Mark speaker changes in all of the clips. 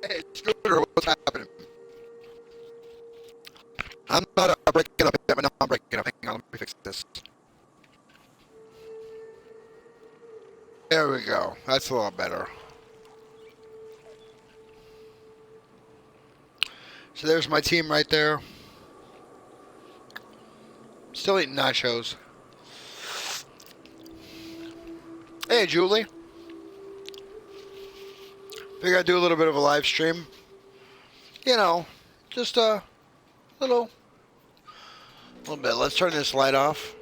Speaker 1: Hey, Scooter, what's happening? I'm not breaking up yet, but now I'm breaking up. Hang on, let me fix this. There we go. That's a lot better. So there's my team right there. Still eating nachos. Hey, Julie. Figured I'd do a little bit of a live stream. You know, just a little bit. Let's turn this light off.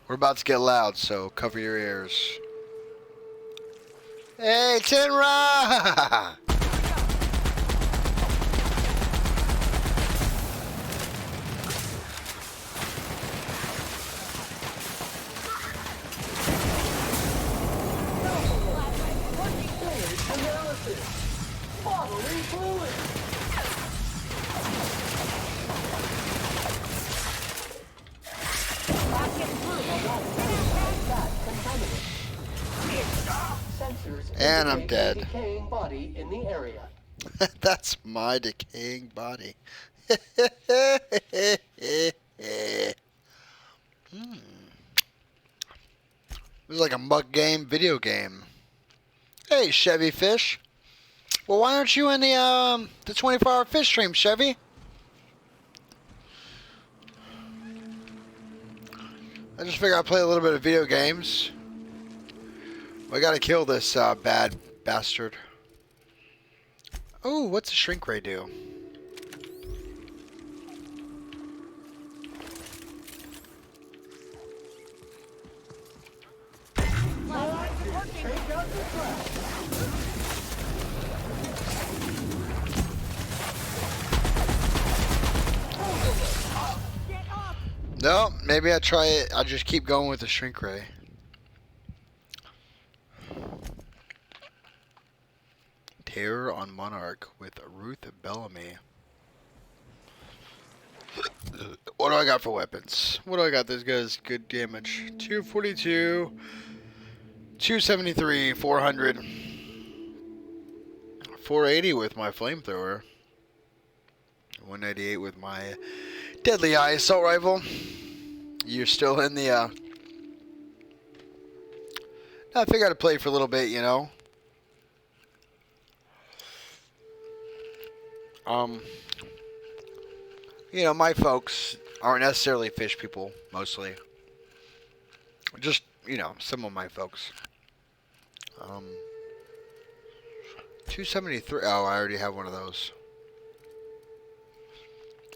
Speaker 1: We're about to get loud, so cover your ears. Hey, Tinra! And I'm dead.
Speaker 2: Decaying body in the area.
Speaker 1: That's my decaying body. It was like a mug game, video game. Hey, Chevy Fish. Well, why aren't you in the 24-hour fish stream, Chevy? I just figured I'd play a little bit of video games. I gotta kill this bad bastard. Oh, what's a shrink ray do? No, maybe I try it. I'll just keep going with the shrink ray. Terror on Monarch with Ruth Bellamy. What do I got for weapons? What do I got? This guy's good damage. 242, 273, 400, 480 with my flamethrower, 198 with my deadly eye assault rifle. You're still in the I figured I'd play for a little bit, you know. You know, my folks aren't necessarily fish people, mostly. Just, you know, some of my folks. 273. Oh, I already have one of those.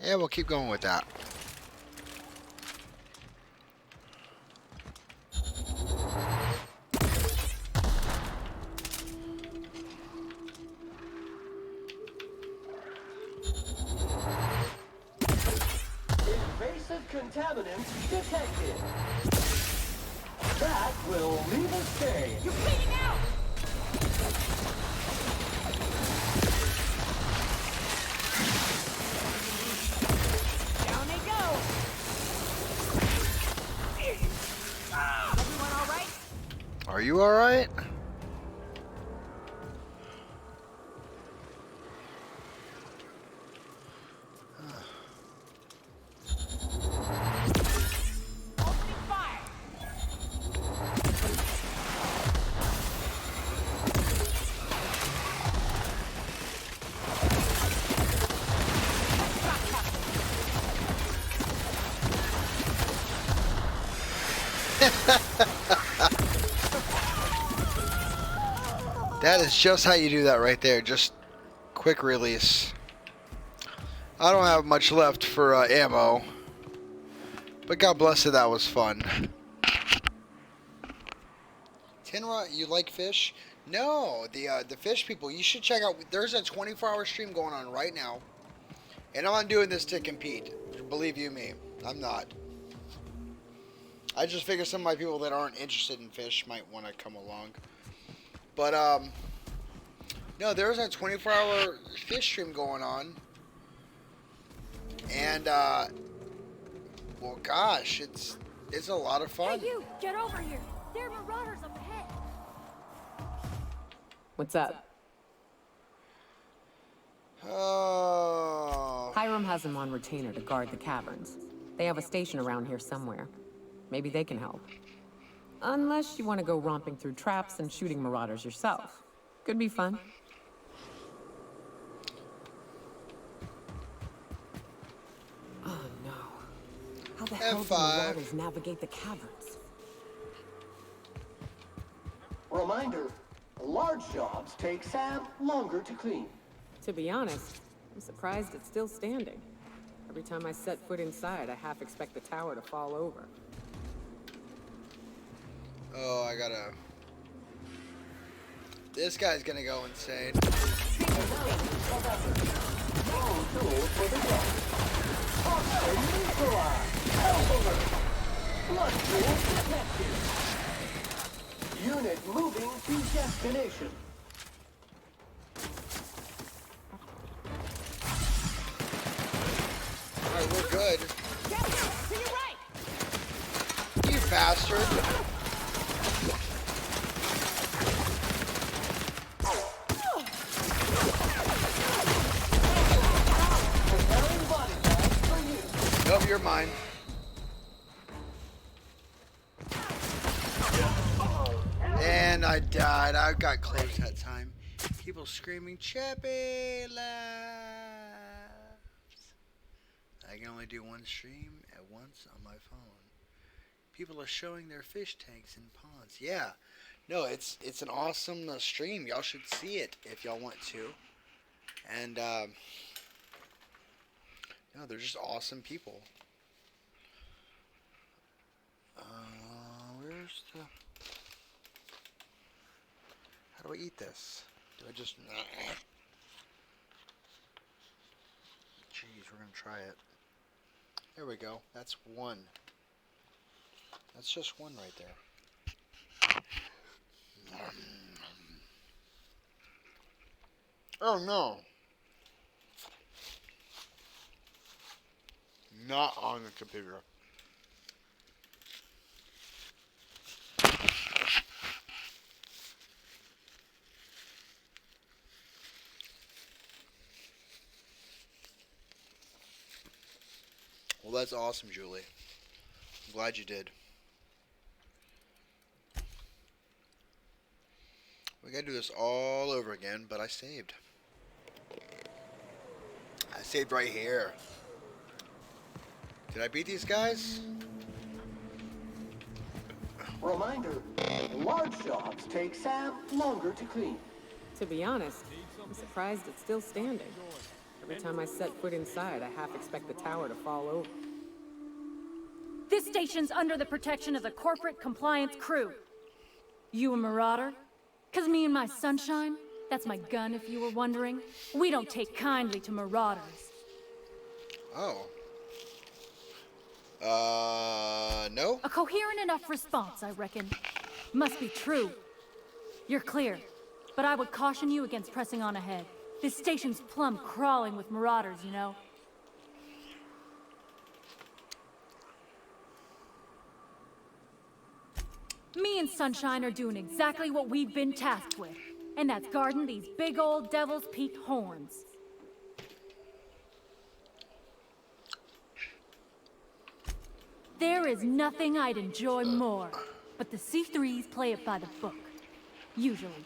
Speaker 1: Yeah, we'll keep going with that.
Speaker 2: Contaminants detected. That will leave a stain.
Speaker 3: You're bleeding out! Everyone all right?
Speaker 1: Are you alright?
Speaker 3: Opening fire!
Speaker 1: That is just how you do that right there. Just quick release. I don't have much left for ammo. But God bless it, that was fun. Tenra, you like fish? No, the fish people, you should check out. There's a 24-hour stream going on right now. And I'm not doing this to compete. Believe you me, I'm not. I just figure some of my people that aren't interested in fish might want to come along. But, no, there's a 24-hour fish stream going on. And, well, gosh, it's a lot of fun.
Speaker 4: Hey, you! Get over here! There are marauders up ahead!
Speaker 5: What's up?
Speaker 1: Oh.
Speaker 5: Hiram has them on retainer to guard the caverns. They have a station around here somewhere. Maybe they can help. Unless you want to go romping through traps and shooting marauders yourself. Could be fun. Oh no. How the hell do
Speaker 1: F5.
Speaker 5: marauders navigate the caverns?
Speaker 2: Reminder, large jobs take Sam longer to clean.
Speaker 5: To be honest, I'm surprised it's still standing. Every time I set foot inside, I half expect the tower to fall over.
Speaker 1: Oh, I gotta... This guy's gonna go insane.
Speaker 2: Unit moving to destination.
Speaker 1: Alright, we're good.
Speaker 3: To your right!
Speaker 1: You bastard. Nope, you're mine. And I died. I got close that time. People screaming, Chappy laughs. I can only do one stream at once on my phone. People are showing their fish tanks in ponds. Yeah. No, it's an awesome stream. Y'all should see it if y'all want to. And, no, they're just awesome people. Where's the... How do I eat this? Do I just... Jeez, we're gonna try it. There we go. That's one. That's just one right there. Oh no! Not on the computer. Well, that's awesome, Julie. I'm glad you did. We gotta do this all over again, but I saved. I saved right here. Did I beat these guys?
Speaker 2: Reminder, large jobs take Sam longer to clean.
Speaker 5: To be honest, I'm surprised it's still standing. Every time I set foot inside, I half expect the tower to fall over.
Speaker 4: This station's under the protection of the corporate compliance crew. You a marauder? 'Cause me and my sunshine, that's my gun if you were wondering, we don't take kindly to marauders.
Speaker 1: Oh. No?
Speaker 4: A coherent enough response, I reckon. Must be true. You're clear, but I would caution you against pressing on ahead. This station's plumb crawling with marauders, you know. Me and Sunshine are doing exactly what we've been tasked with, and that's guarding these big old Devil's Peak horns. There is nothing I'd enjoy more, but the C3s play it by the book. Usually.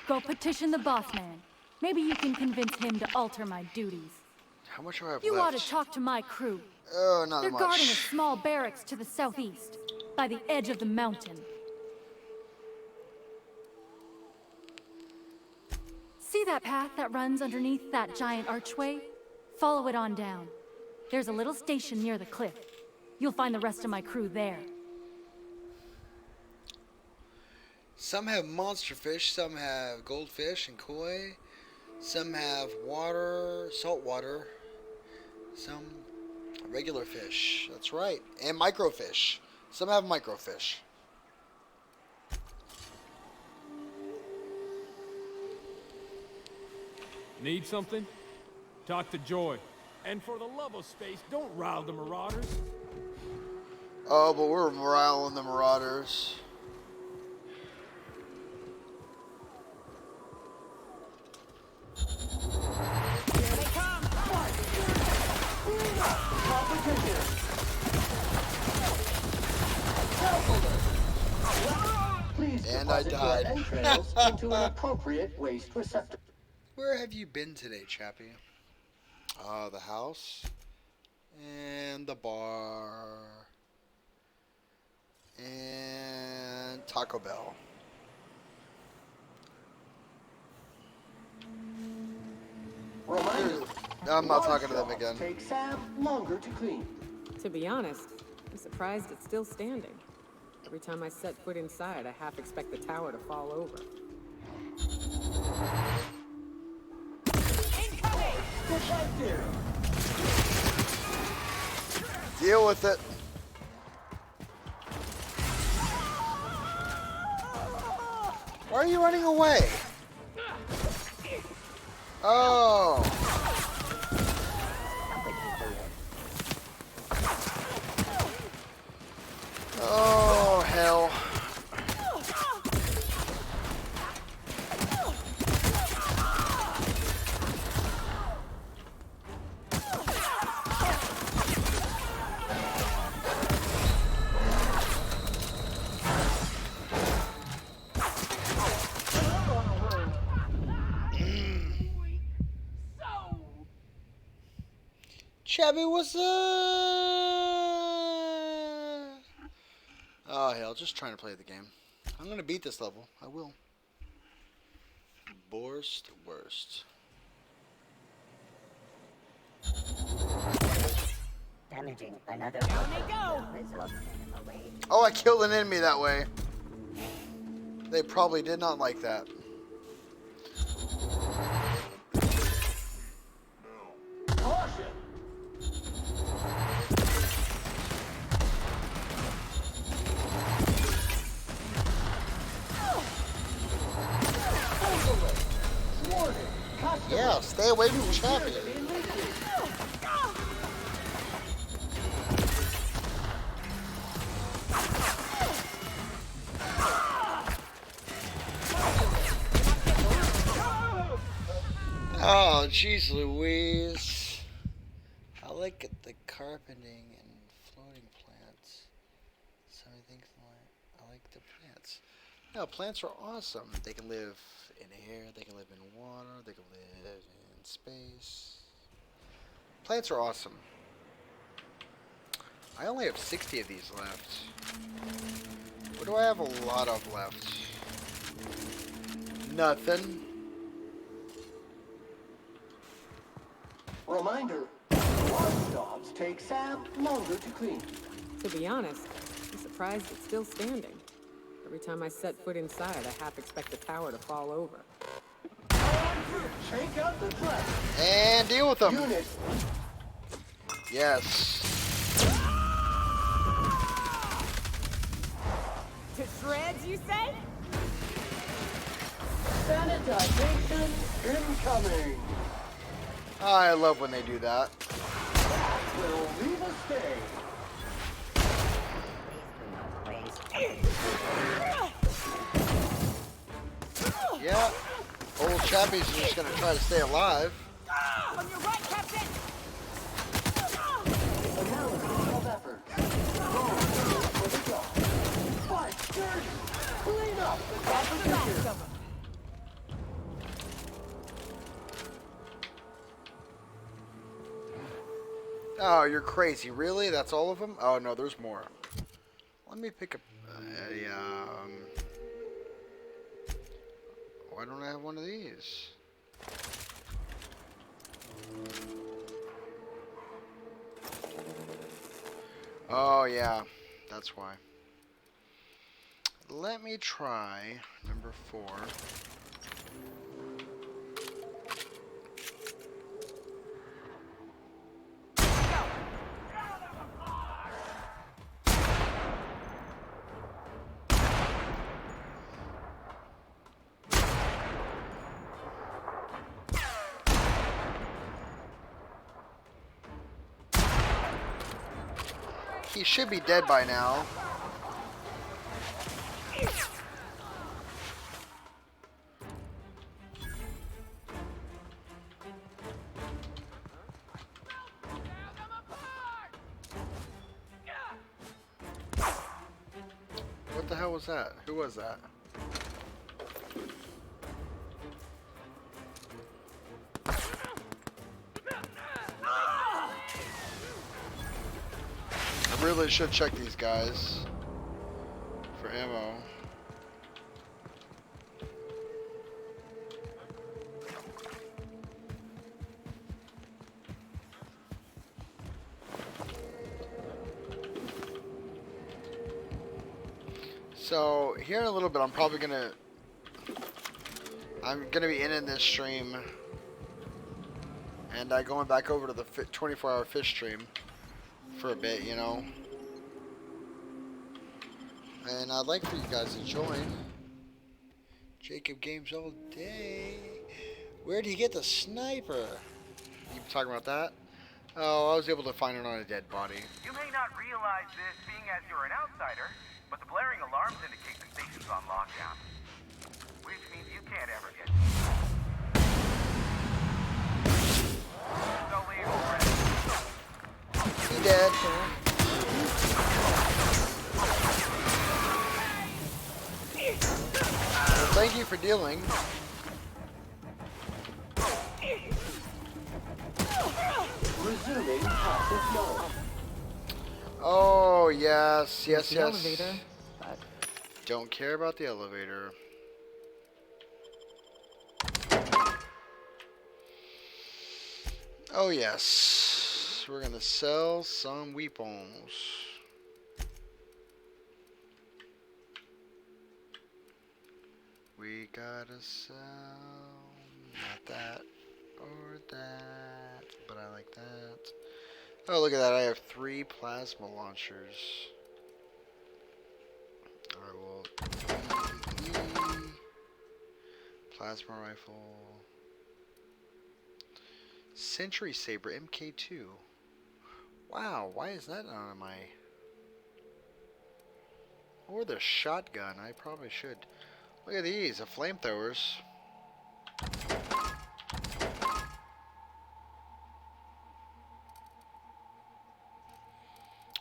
Speaker 4: Go petition the boss man. Maybe you can convince him to alter my duties.
Speaker 1: How much do I have
Speaker 4: You
Speaker 1: left?
Speaker 4: ought to talk to my crew.
Speaker 1: Oh, not
Speaker 4: They're
Speaker 1: much.
Speaker 4: guarding a small barracks to the southeast, by the edge of the mountain. See that path that runs underneath that giant archway? Follow it on down. There's a little station near the cliff. You'll find the rest of my crew there.
Speaker 1: Some have monster fish, some have goldfish and koi, some have water, salt water, some regular fish. That's right. And microfish. Some have microfish.
Speaker 6: Need something? Talk to Joy. And for the love of space, don't rile the Marauders.
Speaker 1: Oh, but we're morale the Marauders.
Speaker 3: Here they come.
Speaker 2: Competition. Please
Speaker 1: And I
Speaker 2: deposit
Speaker 1: died.
Speaker 2: your entrails into an appropriate waste receptacle.
Speaker 1: Where have you been today, Chappie? The house. And the bar. And Taco Bell.
Speaker 2: Reminder,
Speaker 1: I'm not
Speaker 2: large
Speaker 1: talking to them
Speaker 2: jobs
Speaker 1: again.
Speaker 2: Take Sam longer to clean.
Speaker 5: To be honest, I'm surprised it's still standing. Every time I set foot inside, I half expect the tower to fall over.
Speaker 3: Incoming.
Speaker 2: Detective!
Speaker 1: Deal with it. Why are you running away? Oh. Oh, hell. Chubby, what's up? Oh, hell, just trying to play the game. I'm going to beat this level. I will. Worst.
Speaker 7: Damaging another
Speaker 3: Down they go.
Speaker 7: results in a rage.
Speaker 1: Oh, I killed an enemy that way. They probably did not like that.
Speaker 2: Caution! Warning! Customer
Speaker 1: Yeah, stay away from Chappie.
Speaker 2: being leaked.
Speaker 1: Oh, jeez Louise. I like the carpeting and floating plants. So many things I like the plants. No, plants are awesome. They can live in air, they can live in water, they can live in space. Plants are awesome. I only have 60 of these left. What do I have a lot of left? Nothing.
Speaker 2: Reminder, large jobs take Sam longer to clean.
Speaker 5: To be honest, I'm surprised it's still standing. Every time I set foot inside, I half expect the tower to fall over.
Speaker 2: Shake out the trap.
Speaker 1: And deal with them.
Speaker 2: Unit,
Speaker 1: Yes.
Speaker 3: To shreds, you say?
Speaker 2: sanitization incoming.
Speaker 1: I love when they do that.
Speaker 2: Will leave a stain.
Speaker 7: Please do not waste.
Speaker 1: Chappies are just gonna try to stay alive.
Speaker 3: On your right, Captain!
Speaker 2: Analysis of effort. Roll for the job. Fight dirty. Clean up the
Speaker 3: That's the last
Speaker 2: competition.
Speaker 3: of them.
Speaker 1: Oh, you're crazy. Really? That's all of them? Oh, no, there's more. Let me pick up why don't I have one of these? Oh, yeah. That's why. Let me try number 4. He should be dead by now. What the hell was that? Who was that? I really should check these guys for ammo. So here in a little bit, I'm gonna be in this stream, and going back over to the 24-hour fish stream for a bit, you know. And I'd like for you guys to join. Jacob Games all day. Where did he get the sniper? You talking about that? Oh, I was able to find it on a dead body.
Speaker 7: You may not realize this being as you're an outsider, but the blaring alarms indicate the station's on lockdown. Which means you can't ever get so leave already.
Speaker 1: He dead. Well, thank you for dealing.
Speaker 2: Resuming passive mode.
Speaker 1: Oh, yes, yes,
Speaker 5: The
Speaker 1: yes.
Speaker 5: elevator, but
Speaker 1: Don't care about the elevator. Oh, yes. We're going to sell some weapons. We gotta sell not that or that, but I like that. Oh, look at that. I have 3 plasma launchers. I will plasma rifle. Century Saber MK2. Wow, why is that not on my... Or the shotgun, I probably should. Look at these, the flamethrowers.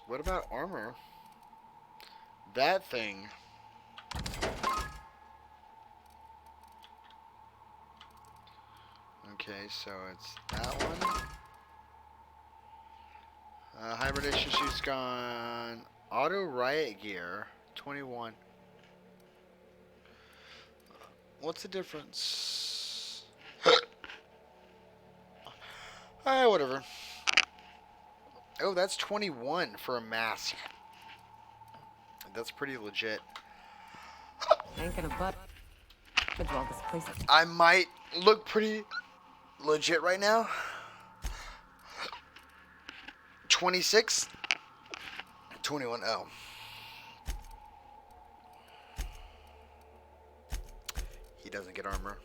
Speaker 1: What about armor? That thing. Okay, so it's that one. Hibernation shoot's gone. Auto riot gear, 21. What's the difference? Alright, whatever. Oh, that's 21 for a mask. That's pretty legit.
Speaker 5: ain't gonna butt. Could draw this place up.
Speaker 1: I might look pretty legit right now. 26? 21, oh. He doesn't get armor.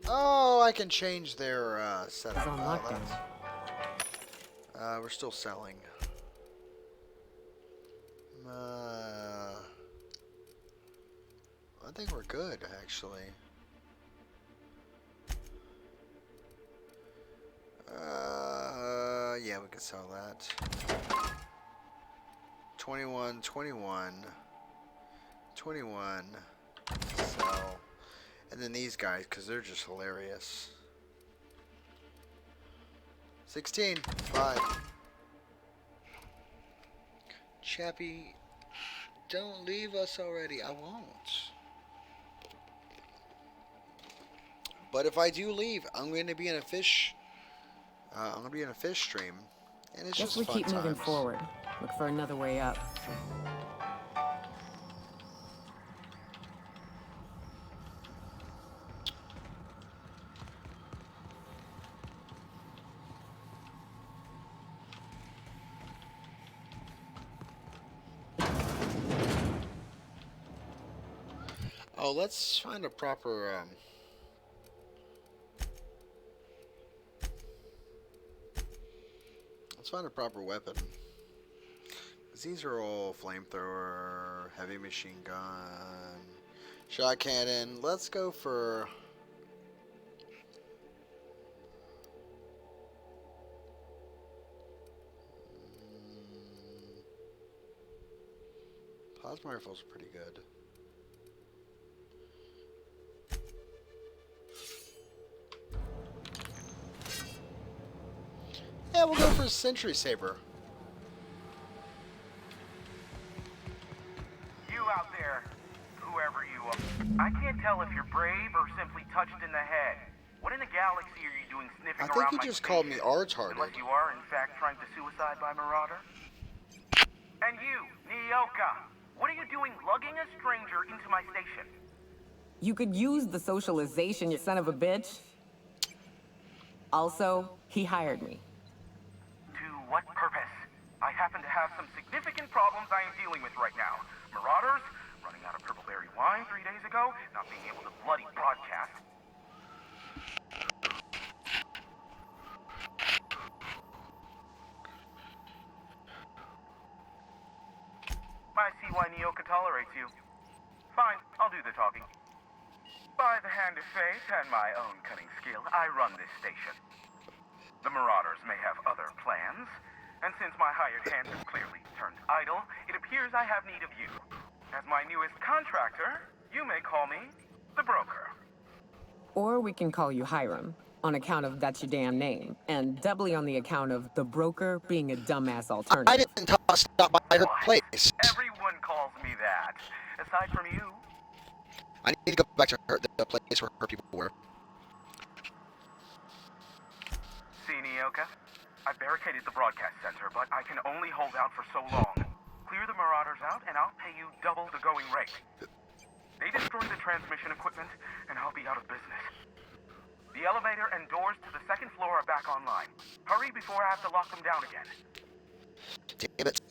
Speaker 1: Oh, I can change their setup.
Speaker 5: It's on lockdown.
Speaker 1: We're still selling. I think we're good, actually. Yeah, we could sell that. 21, 21, 21. Sell. And then these guys, because they're just hilarious. 16. Bye. Chappie, don't leave us already. I won't. But if I do leave, I'm going to be in a fish. I'm going to be in a fish stream, and it's
Speaker 5: Guess
Speaker 1: just
Speaker 5: we
Speaker 1: fun
Speaker 5: keep moving
Speaker 1: times.
Speaker 5: forward. Look for another way up.
Speaker 1: Oh, let's find a proper. Let's find a proper weapon. 'Cause these are all flamethrower, heavy machine gun, shot cannon. Let's go for. Plasma rifles are pretty good. Yeah, we'll go for a Sentry Saber.
Speaker 7: You out there, whoever you are. I can't tell if you're brave or simply touched in the head. What in the galaxy are you doing sniffing
Speaker 1: I
Speaker 7: around
Speaker 1: think you
Speaker 7: my
Speaker 1: just called me
Speaker 7: station?
Speaker 1: retarded.
Speaker 7: Unless you are, in fact, trying to suicide by Marauder? And you, Nyoka, what are you doing lugging a stranger into my station?
Speaker 5: You could use the socialization, you son of a bitch. Also, he hired me.
Speaker 7: To what purpose? I happen to have some significant problems I am dealing with right now. Marauders, running out of purple berry wine 3 days ago, not being able to bloody broadcast. I see why Nyoka tolerates you. Fine, I'll do the talking. By the hand of fate and my own cunning skill, I run this station. The Marauders may have other plans, and since my hired hand has clearly turned idle, it appears I have need of you. As my newest contractor, you may call me the Broker.
Speaker 5: Or we can call you Hiram, on account of that's your damn name, and doubly on the account of the broker being a dumbass alternative.
Speaker 1: I didn't stop by her place.
Speaker 7: Everyone calls me that. Aside from you.
Speaker 1: I need to go back to the place where her people were.
Speaker 7: See, Nyoka? I've barricaded the broadcast center, but I can only hold out for so long. Clear the Marauders out, and I'll pay you double the going rate. They destroy the transmission equipment, and I'll be out of business. The elevator and doors to the second floor are back online. Hurry before I have to lock them down again.
Speaker 1: Damn it.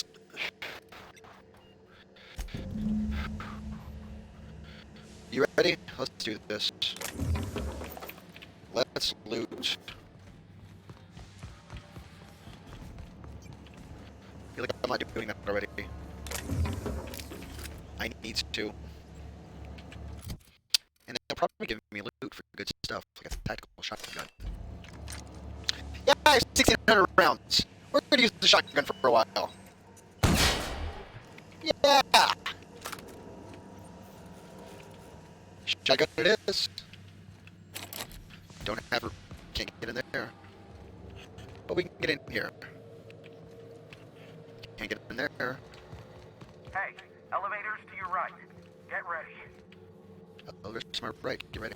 Speaker 1: You ready? Let's do this. Let's loot. I feel like I'm not doing that already. I need to. And they'll probably give me loot for good stuff, like a tactical shotgun. Yeah, I have 1,600 rounds. We're gonna use the shotgun for a while. Yeah! Shotgun it is. Don't have her. Can't get in there. But we can get in here. Can't get in there.
Speaker 7: Hey, elevators to your right. Get ready.
Speaker 1: Elevators to my right. Get ready.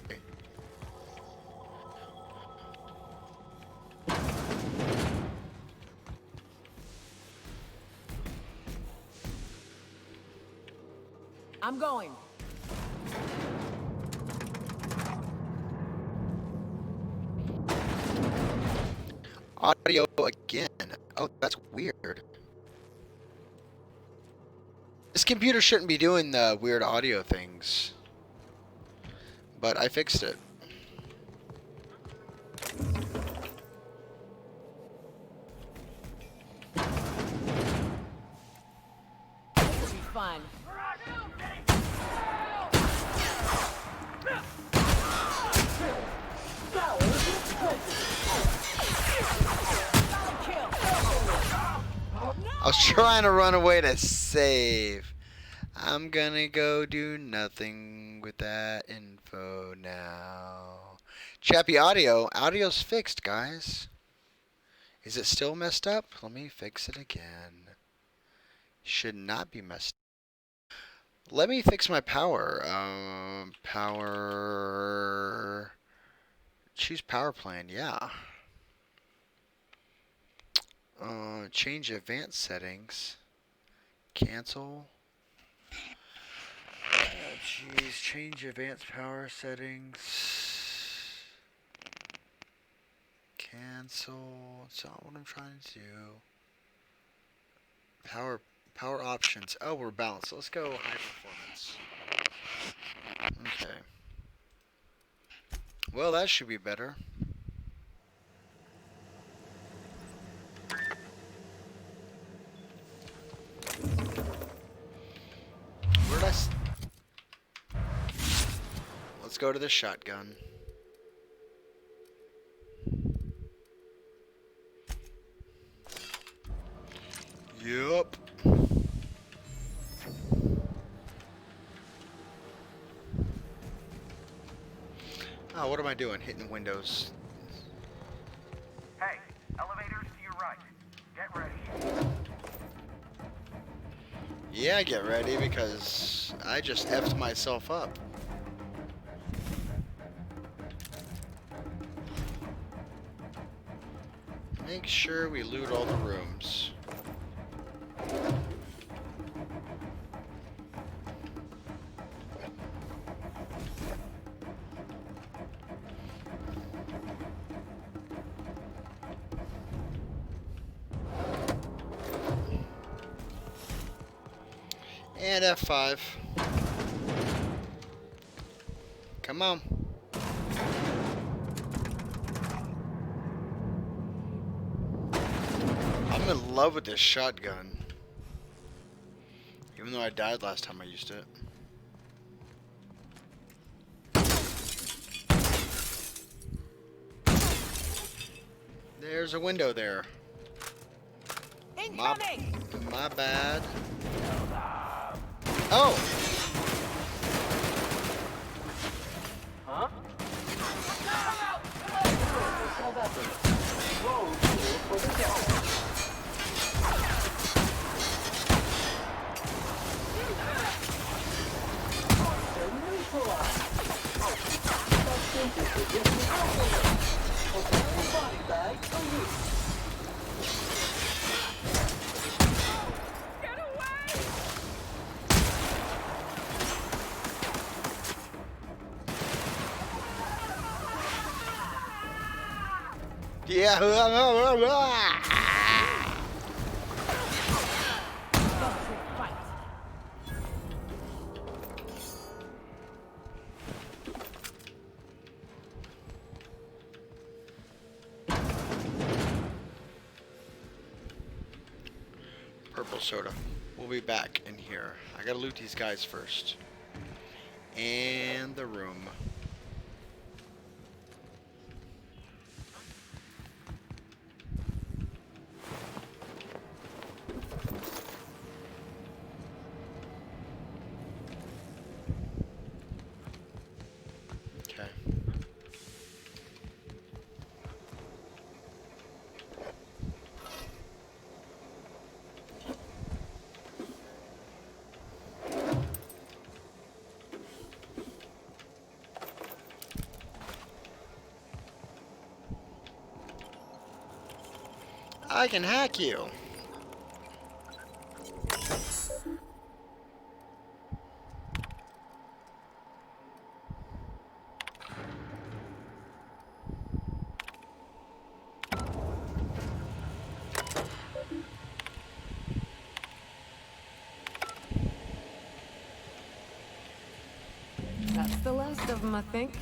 Speaker 5: I'm going.
Speaker 1: Audio again. Oh, that's weird. This computer shouldn't be doing the weird audio things. But I fixed it.
Speaker 5: This will be fun.
Speaker 1: I was trying to run away to save. I'm gonna go do nothing with that info now. Chappy audio. Audio's fixed, guys. Is it still messed up? Let me fix it again. Should not be messed up. Let me fix my power. Power. Choose power plan. Yeah. Change advanced settings. Cancel. Jeez. Change advanced power settings. Cancel. It's not what I'm trying to do. Power options. Oh, we're balanced. Let's go high performance. Okay. Well, that should be better. Where did Let's go to the shotgun. Yup. Oh, what am I doing? Hitting windows.
Speaker 7: Hey, elevators to your right. Get ready.
Speaker 1: Yeah, get ready because I just effed myself up. Make sure we loot all the rooms. And F5. Come on. I'm in love with this shotgun. Even though I died last time I used it. There's a window there.
Speaker 3: Incoming!
Speaker 1: My bad. Oh!
Speaker 2: Huh? Assault effort. Roll for the kill. Neutralized. Substances resistant alcohol. Potential body bag for use.
Speaker 3: Get away!
Speaker 1: Yeah. Purple soda. We'll be back in here. I gotta loot these guys first. And the room. Okay. I can hack you.
Speaker 5: That's the last of them, I think.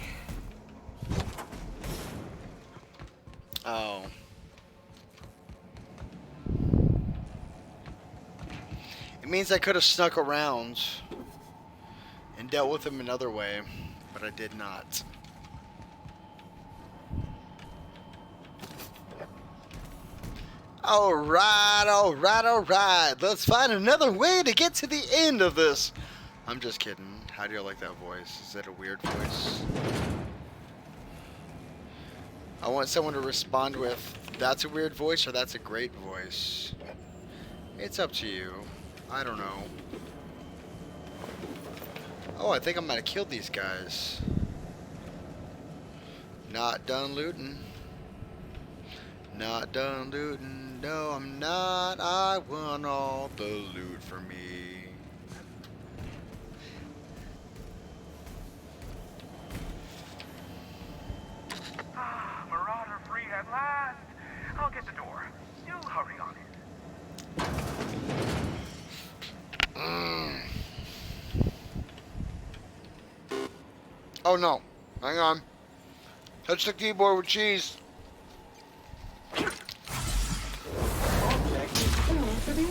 Speaker 1: Oh. It means I could have snuck around and dealt with him another way, but I did not. Alright, alright, alright. Let's find another way to get to the end of this. I'm just kidding. How do you like that voice? Is that a weird voice? I want someone to respond with, that's a weird voice or that's a great voice. It's up to you. I don't know. Oh, I think I might have killed these guys. Not done looting. Not done looting. No, I'm not. I want all the loot for me.
Speaker 7: Marauder free at last. I'll get the door. You hurry on it.
Speaker 1: Oh no. Hang on. Touch the keyboard with cheese.
Speaker 2: Object is tuned to be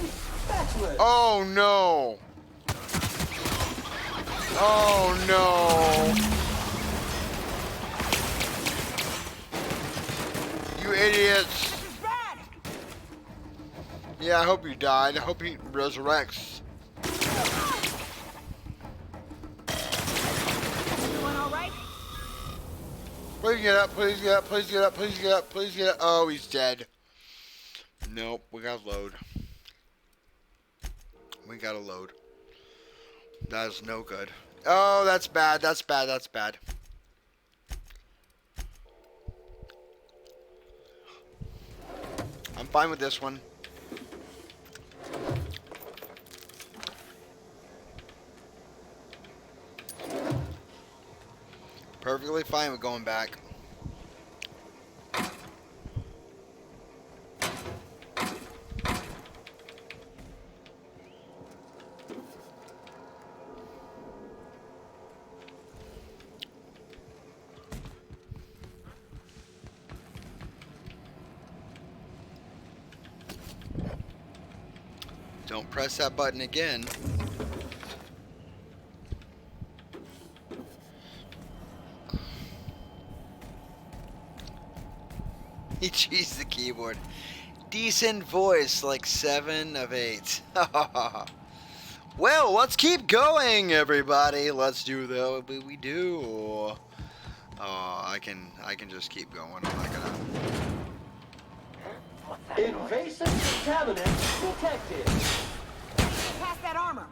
Speaker 2: backwards.
Speaker 1: Oh no. Oh no. You idiots.
Speaker 3: This is bad!
Speaker 1: Yeah, I hope you died. I hope he resurrects.
Speaker 3: Everyone alright?
Speaker 1: Please get up, please get up, please get up, please get up, please get up. Oh, he's dead. Nope, we gotta load. We gotta load. That is no good. Oh, that's bad, that's bad, that's bad. I'm fine with this one. Perfectly fine with going back. Don't press that button again. He cheesed the keyboard. Decent voice, like 7 of 8. Well, let's keep going, everybody. Let's do the we do. Oh, I can just keep going. I'm not gonna.
Speaker 2: Invasive contaminant detected.
Speaker 3: Past that armor.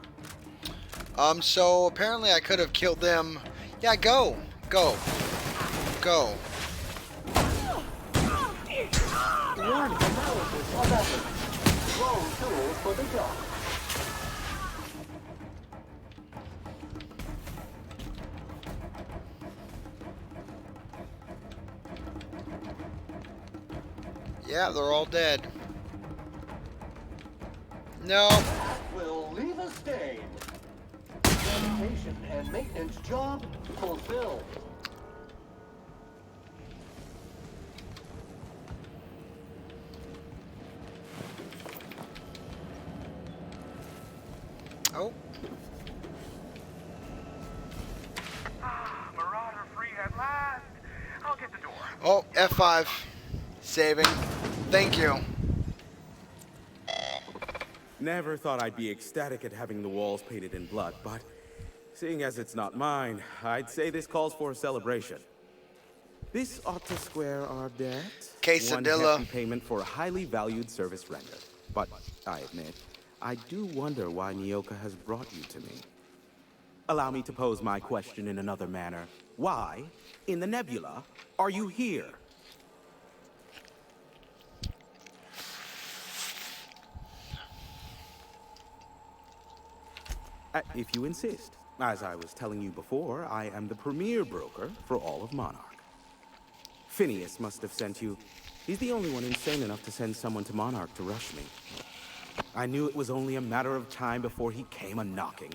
Speaker 1: So apparently I could have killed them. Yeah, go.
Speaker 2: Warning analysis of evidence. Wrong tools for the job.
Speaker 1: Yeah, they're all dead. No.
Speaker 2: Will leave a stain. Sanitation and maintenance job fulfilled.
Speaker 1: Oh.
Speaker 7: Marauder free at last. I'll get the door.
Speaker 1: Oh, F5. Saving. Thank you.
Speaker 8: Never thought I'd be ecstatic at having the walls painted in blood, but seeing as it's not mine, I'd say this calls for a celebration. This ought to square our debt.
Speaker 1: Quesadilla.
Speaker 8: One hefty payment for a highly valued service rendered. But I admit, I do wonder why Nyoka has brought you to me. Allow me to pose my question in another manner. Why, in the nebula, are you here? If you insist. As I was telling you before, I am the premier broker for all of Monarch. Phineas must have sent you. He's the only one insane enough to send someone to Monarch to rush me. I knew it was only a matter of time before he came a-knocking.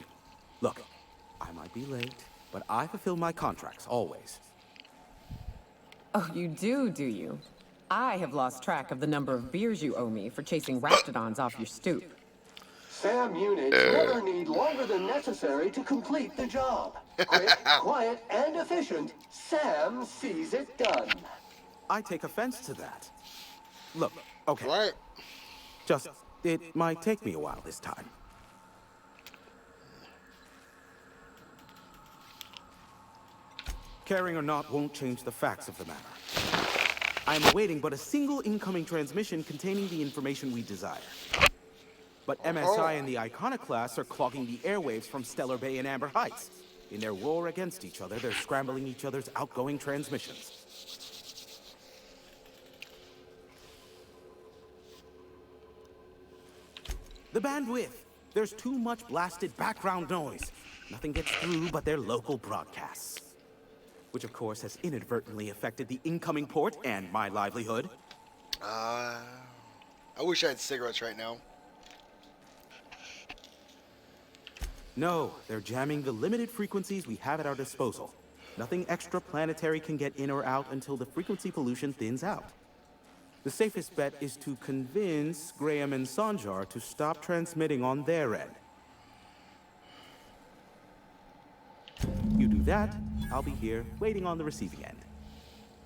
Speaker 8: Look, I might be late, but I fulfill my contracts, always.
Speaker 5: Oh, you do you? I have lost track of the number of beers you owe me for chasing raptidons off your stoop.
Speaker 2: SAM units never need longer than necessary to complete the job. Quick, quiet, and efficient, SAM sees it done.
Speaker 8: I take offense to that. Look, okay.
Speaker 1: Right.
Speaker 8: Just, it might take me a while this time. Caring or not won't change the facts of the matter. I am awaiting but a single incoming transmission containing the information we desire. But MSI and the Iconoclasts are clogging the airwaves from Stellar Bay and Amber Heights. In their war against each other, they're scrambling each other's outgoing transmissions. The bandwidth. There's too much blasted background noise. Nothing gets through but their local broadcasts. Which, of course, has inadvertently affected the incoming port and my livelihood.
Speaker 1: I wish I had cigarettes right now.
Speaker 8: No, they're jamming the limited frequencies we have at our disposal. Nothing extraplanetary can get in or out until the frequency pollution thins out. The safest bet is to convince Graham and Sanjar to stop transmitting on their end. You do that, I'll be here, waiting on the receiving end.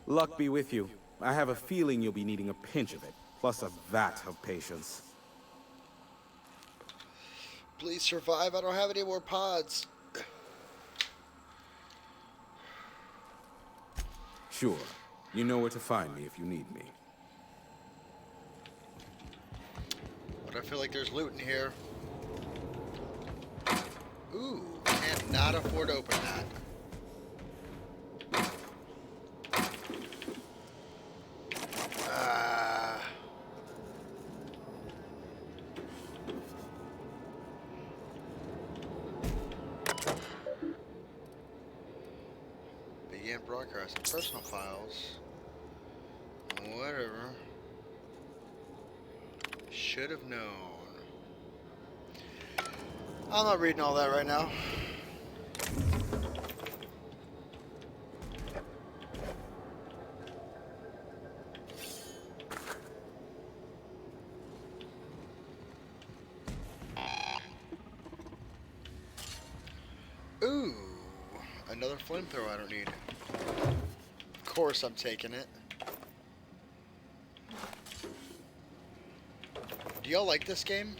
Speaker 8: Luck be with you. I have a feeling you'll be needing a pinch of it, plus a vat of patience.
Speaker 1: Please survive. I don't have any more pods.
Speaker 8: Sure. You know where to find me if you need me.
Speaker 1: But I feel like there's loot in here. Ooh, can't not afford to open that. Begin broadcasting personal files. Whatever. Should have known. I'm not reading all that right now. Ooh, another flamethrower I don't need. Of course I'm taking it. Do y'all like this game?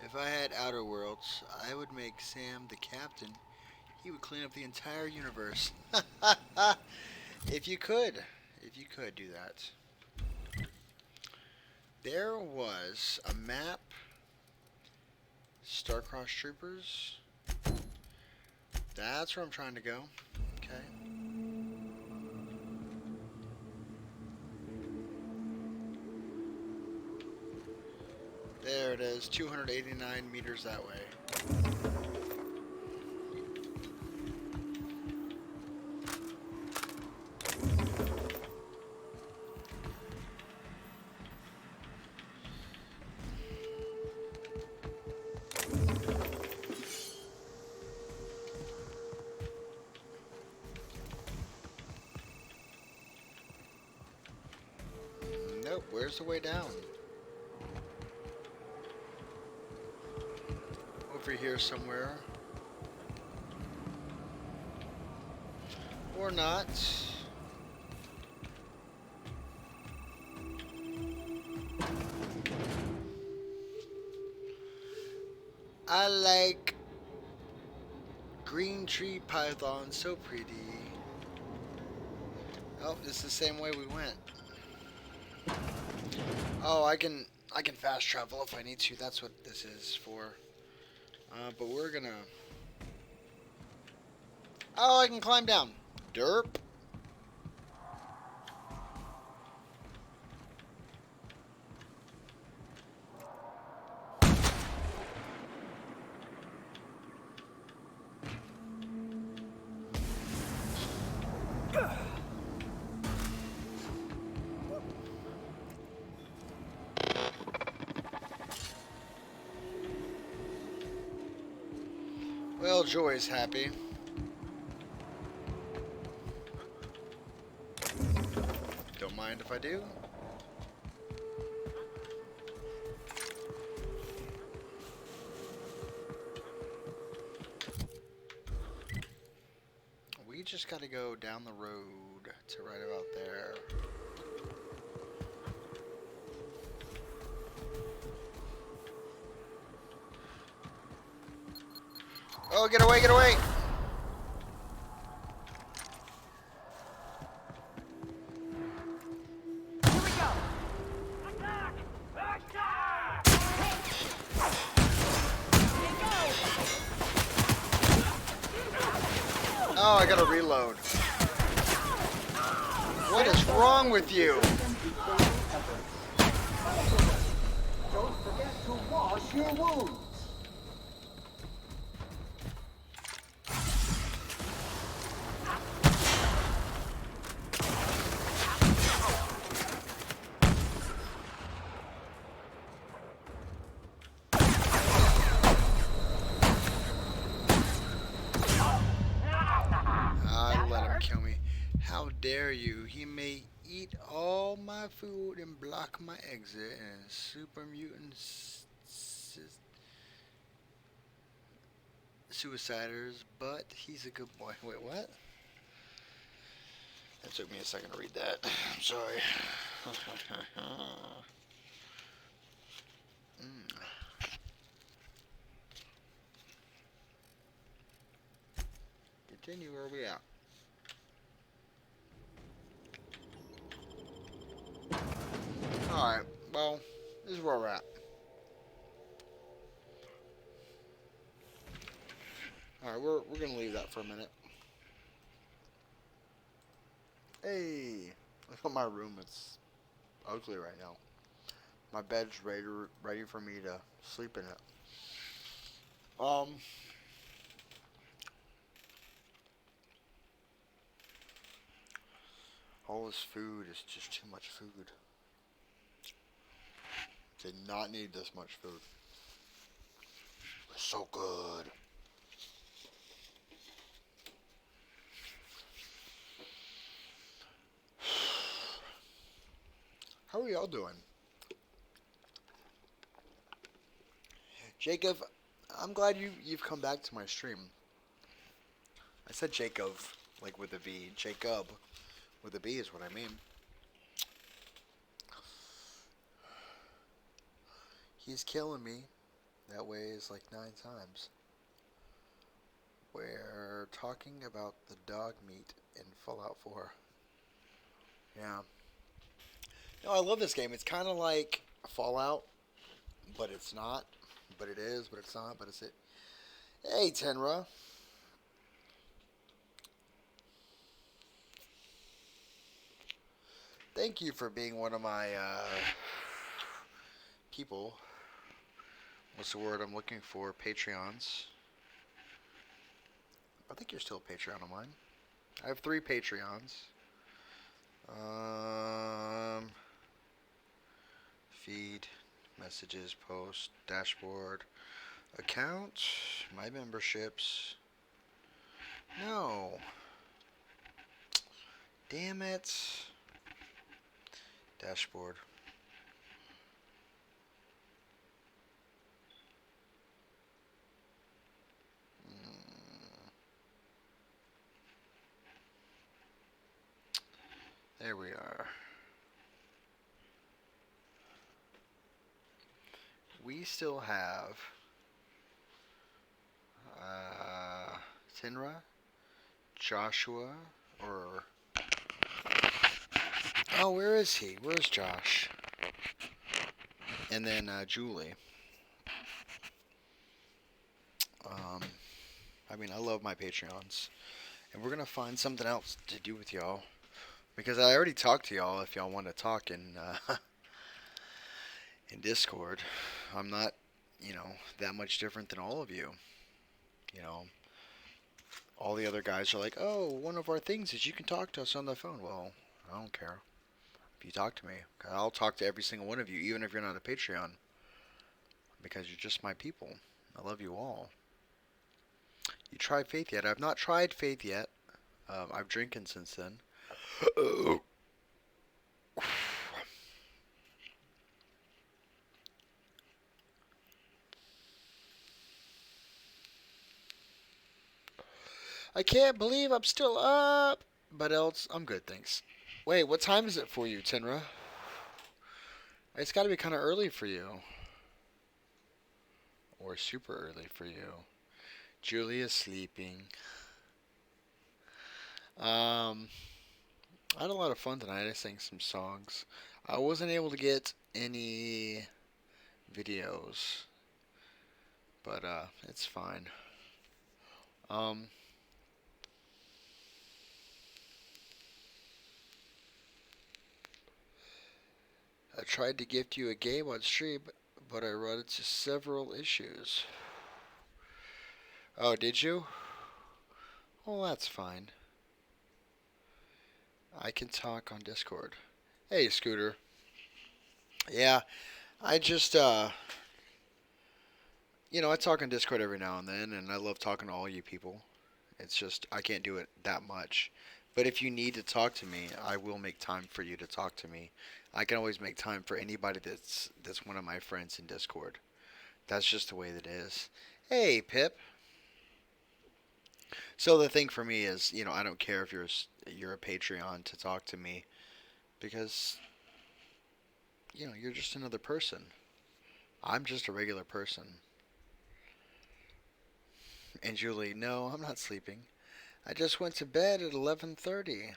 Speaker 1: If I had Outer Worlds, I would make Sam the captain. He would clean up the entire universe. If you could do that. There was a map. Starcross Troopers. That's where I'm trying to go. Okay. There it is, 289 meters that way. Nope, where's the way down? Over here somewhere. Or not. I like green tree python, so pretty. Oh, this is the same way we went. Oh, I can fast travel if I need to. That's what this is for. But we're gonna... Oh, I can climb down. Derp. Well, Joy's happy. Don't mind if I do. We just gotta go down the road to right about there. Oh, get away, get away!
Speaker 3: Here we go.
Speaker 1: Oh, I gotta reload. What is wrong with you?
Speaker 2: Don't forget to wash your wounds.
Speaker 1: Ah, let him kill me. How dare you? He may eat all my food and block my exit. And super mutant suiciders, but he's a good boy. Wait, what? That took me a second to read that. I'm sorry. Continue where we at. Alright, well, this is where we're at. Alright, we're gonna leave that for a minute. Hey, look at my room. It's ugly right now. My bed's ready for me to sleep in it. All this food is just too much food. Did not need this much food. It's so good. How are y'all doing? Jacob, I'm glad you've come back to my stream. I said Jacob, like with a V. Jacob with a B is what I mean. He's killing me. That weighs like 9 times. We're talking about the dog meat in Fallout 4. Yeah. No, I love this game. It's kind of like Fallout, but it's not. But it is, but it's not, but it's it. Hey, Tenra. Thank you for being one of my people. What's the word I'm looking for? Patreons. I think you're still a Patreon of mine. I have 3 Patreons. Feed, messages, post, dashboard, account, my memberships. No. Damn it. Dashboard. There we are. We still have Tinra, Joshua, or oh, where is he? Where's Josh? And then Julie. I mean, I love my Patreons, and we're gonna find something else to do with y'all because I already talked to y'all. If y'all want to talk in Discord, I'm not, that much different than all of you. All the other guys are like, oh, one of our things is you can talk to us on the phone. Well, I don't care. If you talk to me, I'll talk to every single one of you, even if you're not a Patreon, because you're just my people. I love you all. You tried Faith yet? I've not tried Faith yet. I've drinking since then. I can't believe I'm still up. But else, I'm good, thanks. Wait, what time is it for you, Tenra? It's got to be kind of early for you. Or super early for you. Julia's sleeping. I had a lot of fun tonight. I sang some songs. I wasn't able to get any videos. But, it's fine. I tried to gift you a game on stream, but I run into several issues. Oh, did you? Well, that's fine. I can talk on Discord. Hey, Scooter. Yeah, I just, I talk on Discord every now and then, and I love talking to all you people. It's just, I can't do it that much. But if you need to talk to me, I will make time for you to talk to me. I can always make time for anybody that's one of my friends in Discord. That's just the way that it is. Hey, Pip. So the thing for me is, I don't care if you're a Patreon to talk to me, because you're just another person. I'm just a regular person. And Julie, no, I'm not sleeping. I just went to bed at 11:30.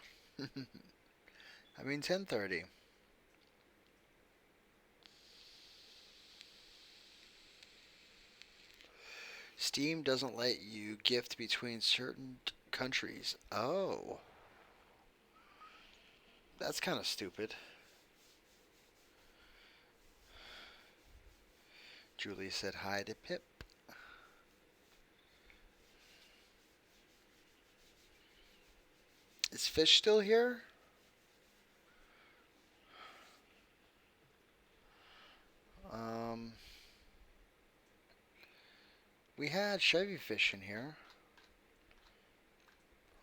Speaker 1: 10:30. Steam doesn't let you gift between certain countries. Oh. That's kind of stupid. Julie said hi to Pip. Is Fish still here? We had Chevy Fish in here.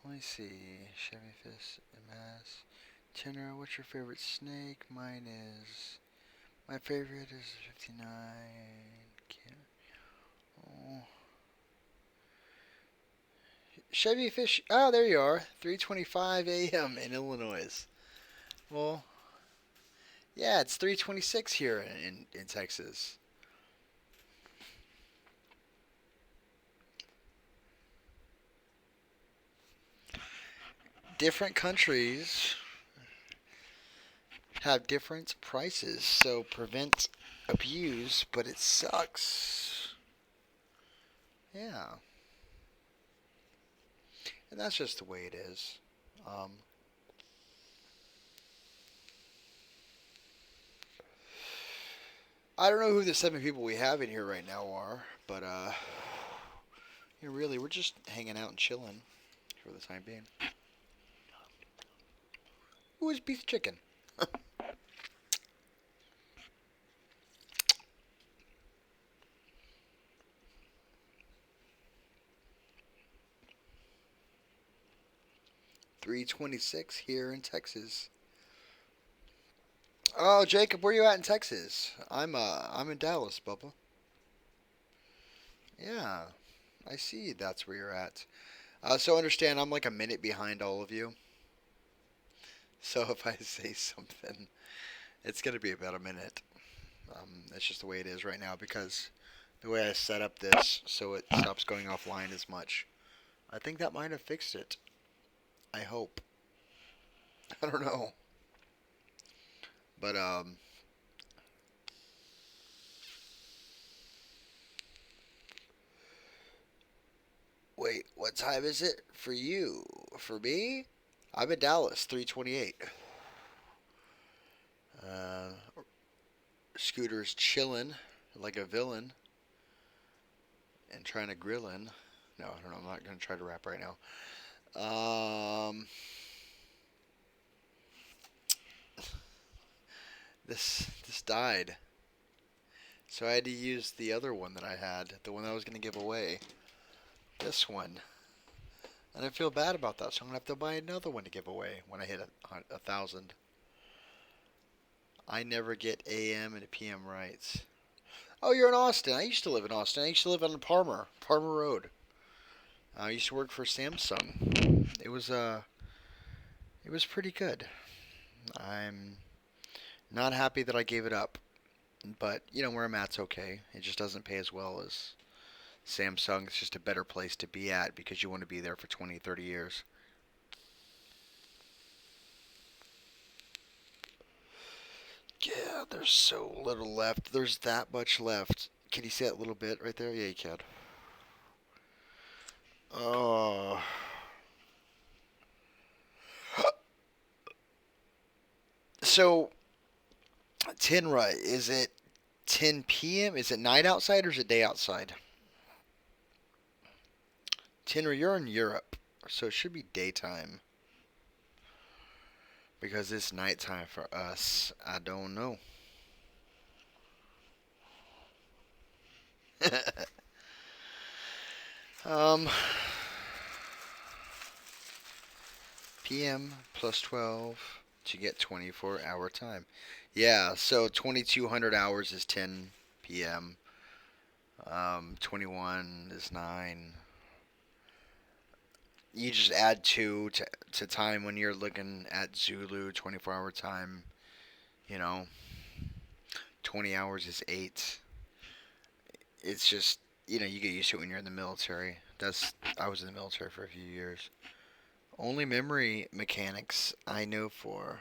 Speaker 1: Let me see. Chevy Fish, MS. Tenor, what's your favorite snake? Mine is... My favorite is 59. Oh. Chevy Fish. Oh, there you are. 3:25 a.m. in Illinois. Well, yeah, it's 3:26 here in Texas. Different countries have different prices, so prevent abuse, but it sucks. Yeah. And that's just the way it is. I don't know who the 7 people we have in here right now are, but really, we're just hanging out and chilling for the time being. Who is beef chicken? 3:26 here in Texas. Oh, Jacob, where you at in Texas? I'm in Dallas, Bubba. Yeah, I see. That's where you're at. So understand, I'm like a minute behind all of you. So if I say something, it's gonna be about a minute. That's just the way it is right now because the way I set up this, so it stops going offline as much. I think that might have fixed it. I hope. I don't know. But, wait, what time is it for you? For me? I'm in Dallas, 3:28. Scooter's chilling like a villain and trying to grillin'. No, I don't know. I'm not going to try to rap right now. This died. So I had to use the other one that I had, the one that I was going to give away. this one. And I feel bad about that, so I'm going to have to buy another one to give away when I hit 1,000. I never get AM and PM rights. Oh, you're in Austin. I used to live in Austin. I used to live on Palmer Road. I used to work for Samsung. It was pretty good. I'm not happy that I gave it up, but you know where I'm at's okay. It just doesn't pay as well as Samsung. It's just a better place to be at because you want to be there for 20, 30 years. Yeah, there's so little left. There's that much left. Can you see that little bit right there? Yeah, you can. Oh. So, Tenra, is it 10 p.m.? Is it night outside or is it day outside? Tenra, you're in Europe, so it should be daytime. Because it's nighttime for us. I don't know. PM plus 12 to get 24-hour time. Yeah, so 2,200 hours is 10 p.m. 21 is 9. You just add 2 to time when you're looking at Zulu, 24-hour time. You know, 20 hours is 8. It's just, you know, you get used to it when you're in the military. I was in the military for a few years. Only memory mechanics I know for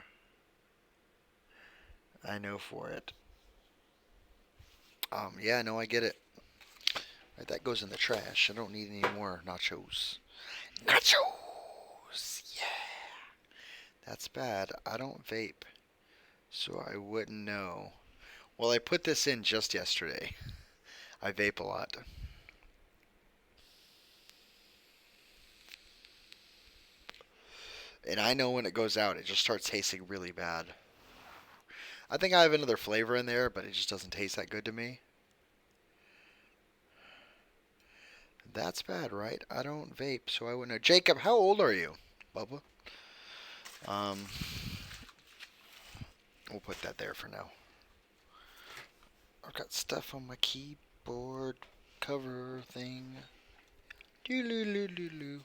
Speaker 1: it. Yeah, no, I get it. Right, that goes in the trash. I don't need any more nachos. Nachos! Yeah! That's bad. I don't vape, so I wouldn't know. Well, I put this in just yesterday. I vape a lot. And I know when it goes out, it just starts tasting really bad. I think I have another flavor in there, but it just doesn't taste that good to me. That's bad, right? I don't vape, so I wouldn't know. Jacob, how old are you, Bubba? We'll put that there for now. I've got stuff on my keyboard cover thing. Doo-loo-loo-loo-loo.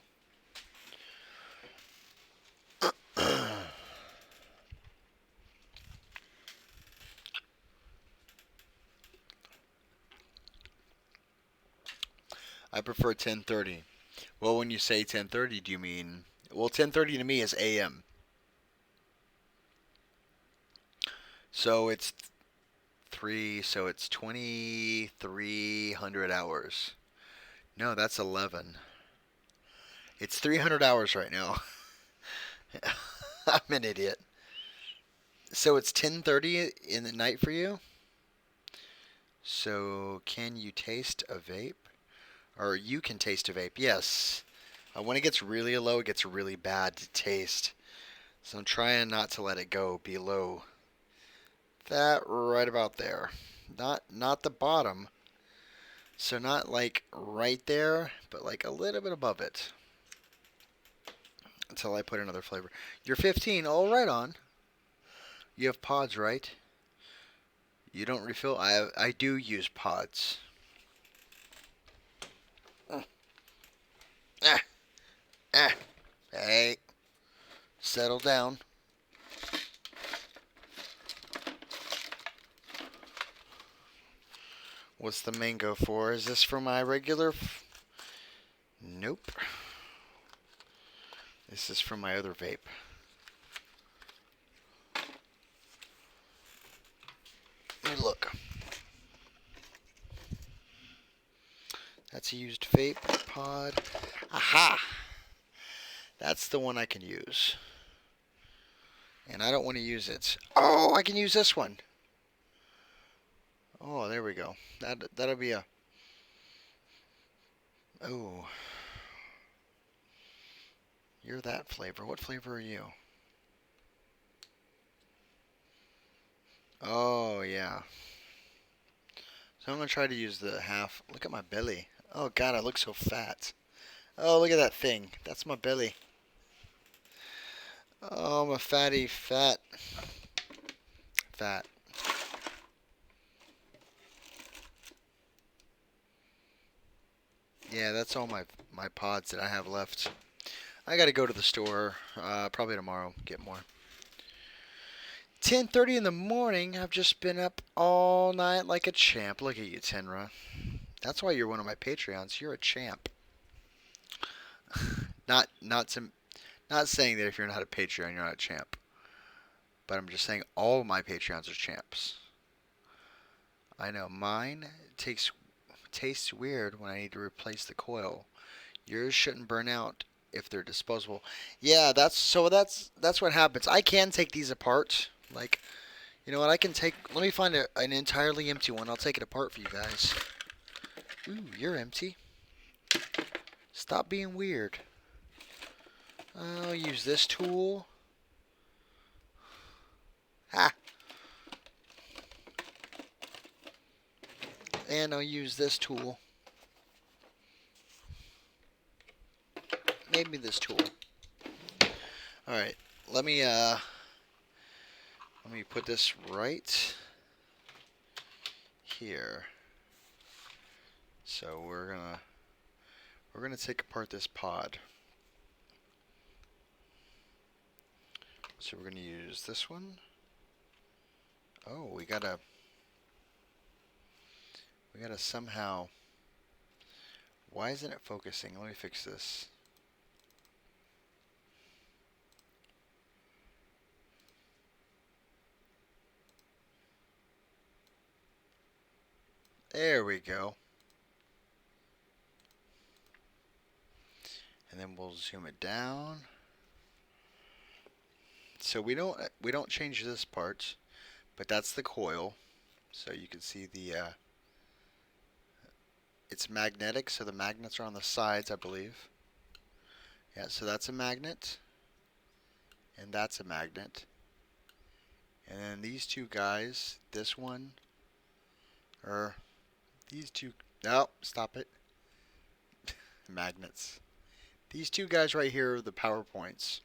Speaker 1: I prefer 10:30. Well, when you say 10:30, do you mean... Well, 10:30 to me is AM. So it's 3, so it's 2,300 hours. No, that's 11. It's 300 hours right now. I'm an idiot. So it's 10:30 in the night for you? So can you taste a vape? Or you can taste a vape. Yes. When it gets really low, it gets really bad to taste. So I'm trying not to let it go below that right about there. Not the bottom. So not like right there, but like a little bit above it. Until I put another flavor. You're 15. Oh, right on. You have pods, right? You don't refill? I do use pods. Hey, settle down. What's the mango for? Is this for my regular? Nope. This is from my other vape. Let me look. That's a used vape pod. Aha! That's the one I can use. And I don't want to use it. Oh, I can use this one. Oh, there we go. That'll be a... Oh. You're that flavor. What flavor are you? Oh, yeah. So I'm going to try to use the half. Look at my belly. Oh, God, I look so fat. Oh, look at that thing. That's my belly. Oh, I'm a fatty, fat. Yeah, that's all my pods that I have left. I gotta go to the store, probably tomorrow, get more. 10:30 in the morning. I've just been up all night like a champ. Look at you, Tenra. That's why you're one of my Patreons. You're a champ. Not saying that if you're not a Patreon, you're not a champ. But I'm just saying all of my Patreons are champs. I know mine tastes weird when I need to replace the coil. Yours shouldn't burn out if they're disposable. Yeah, that's what happens. I can take these apart. Like, you know what? Let me find an entirely empty one. I'll take it apart for you guys. Ooh, you're empty. Stop being weird. I'll use this tool. Ha! And I'll use this tool. Maybe this tool. Alright, let me put this right here. So we're gonna take apart this pod. So we're gonna use this one. Oh, we gotta somehow. Why isn't it focusing? Let me fix this. There we go. And then we'll zoom it down. So we don't change this part, but that's the coil. So you can see the it's magnetic, so the magnets are on the sides, I believe. Yeah, so that's a magnet, and that's a magnet. And then these two guys, this one, or these two, no, stop it. Magnets. These two guys right here are the power points.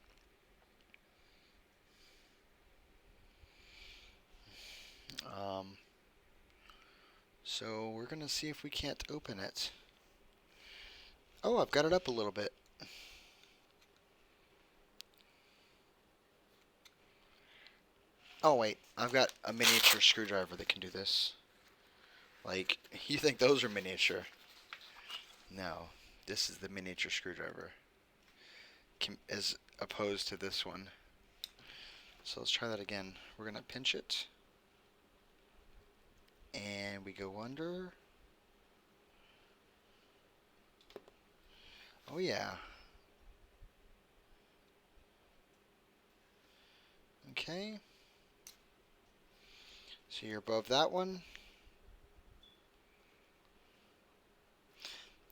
Speaker 1: So we're gonna see if we can't open it. Oh, I've got it up a little bit. Oh wait, I've got a miniature screwdriver that can do this. Like, you think those are miniature? No, this is the miniature screwdriver, as opposed to this one. So let's try that again. We're gonna pinch it, and we go under. Oh yeah. Okay. So you're above that one.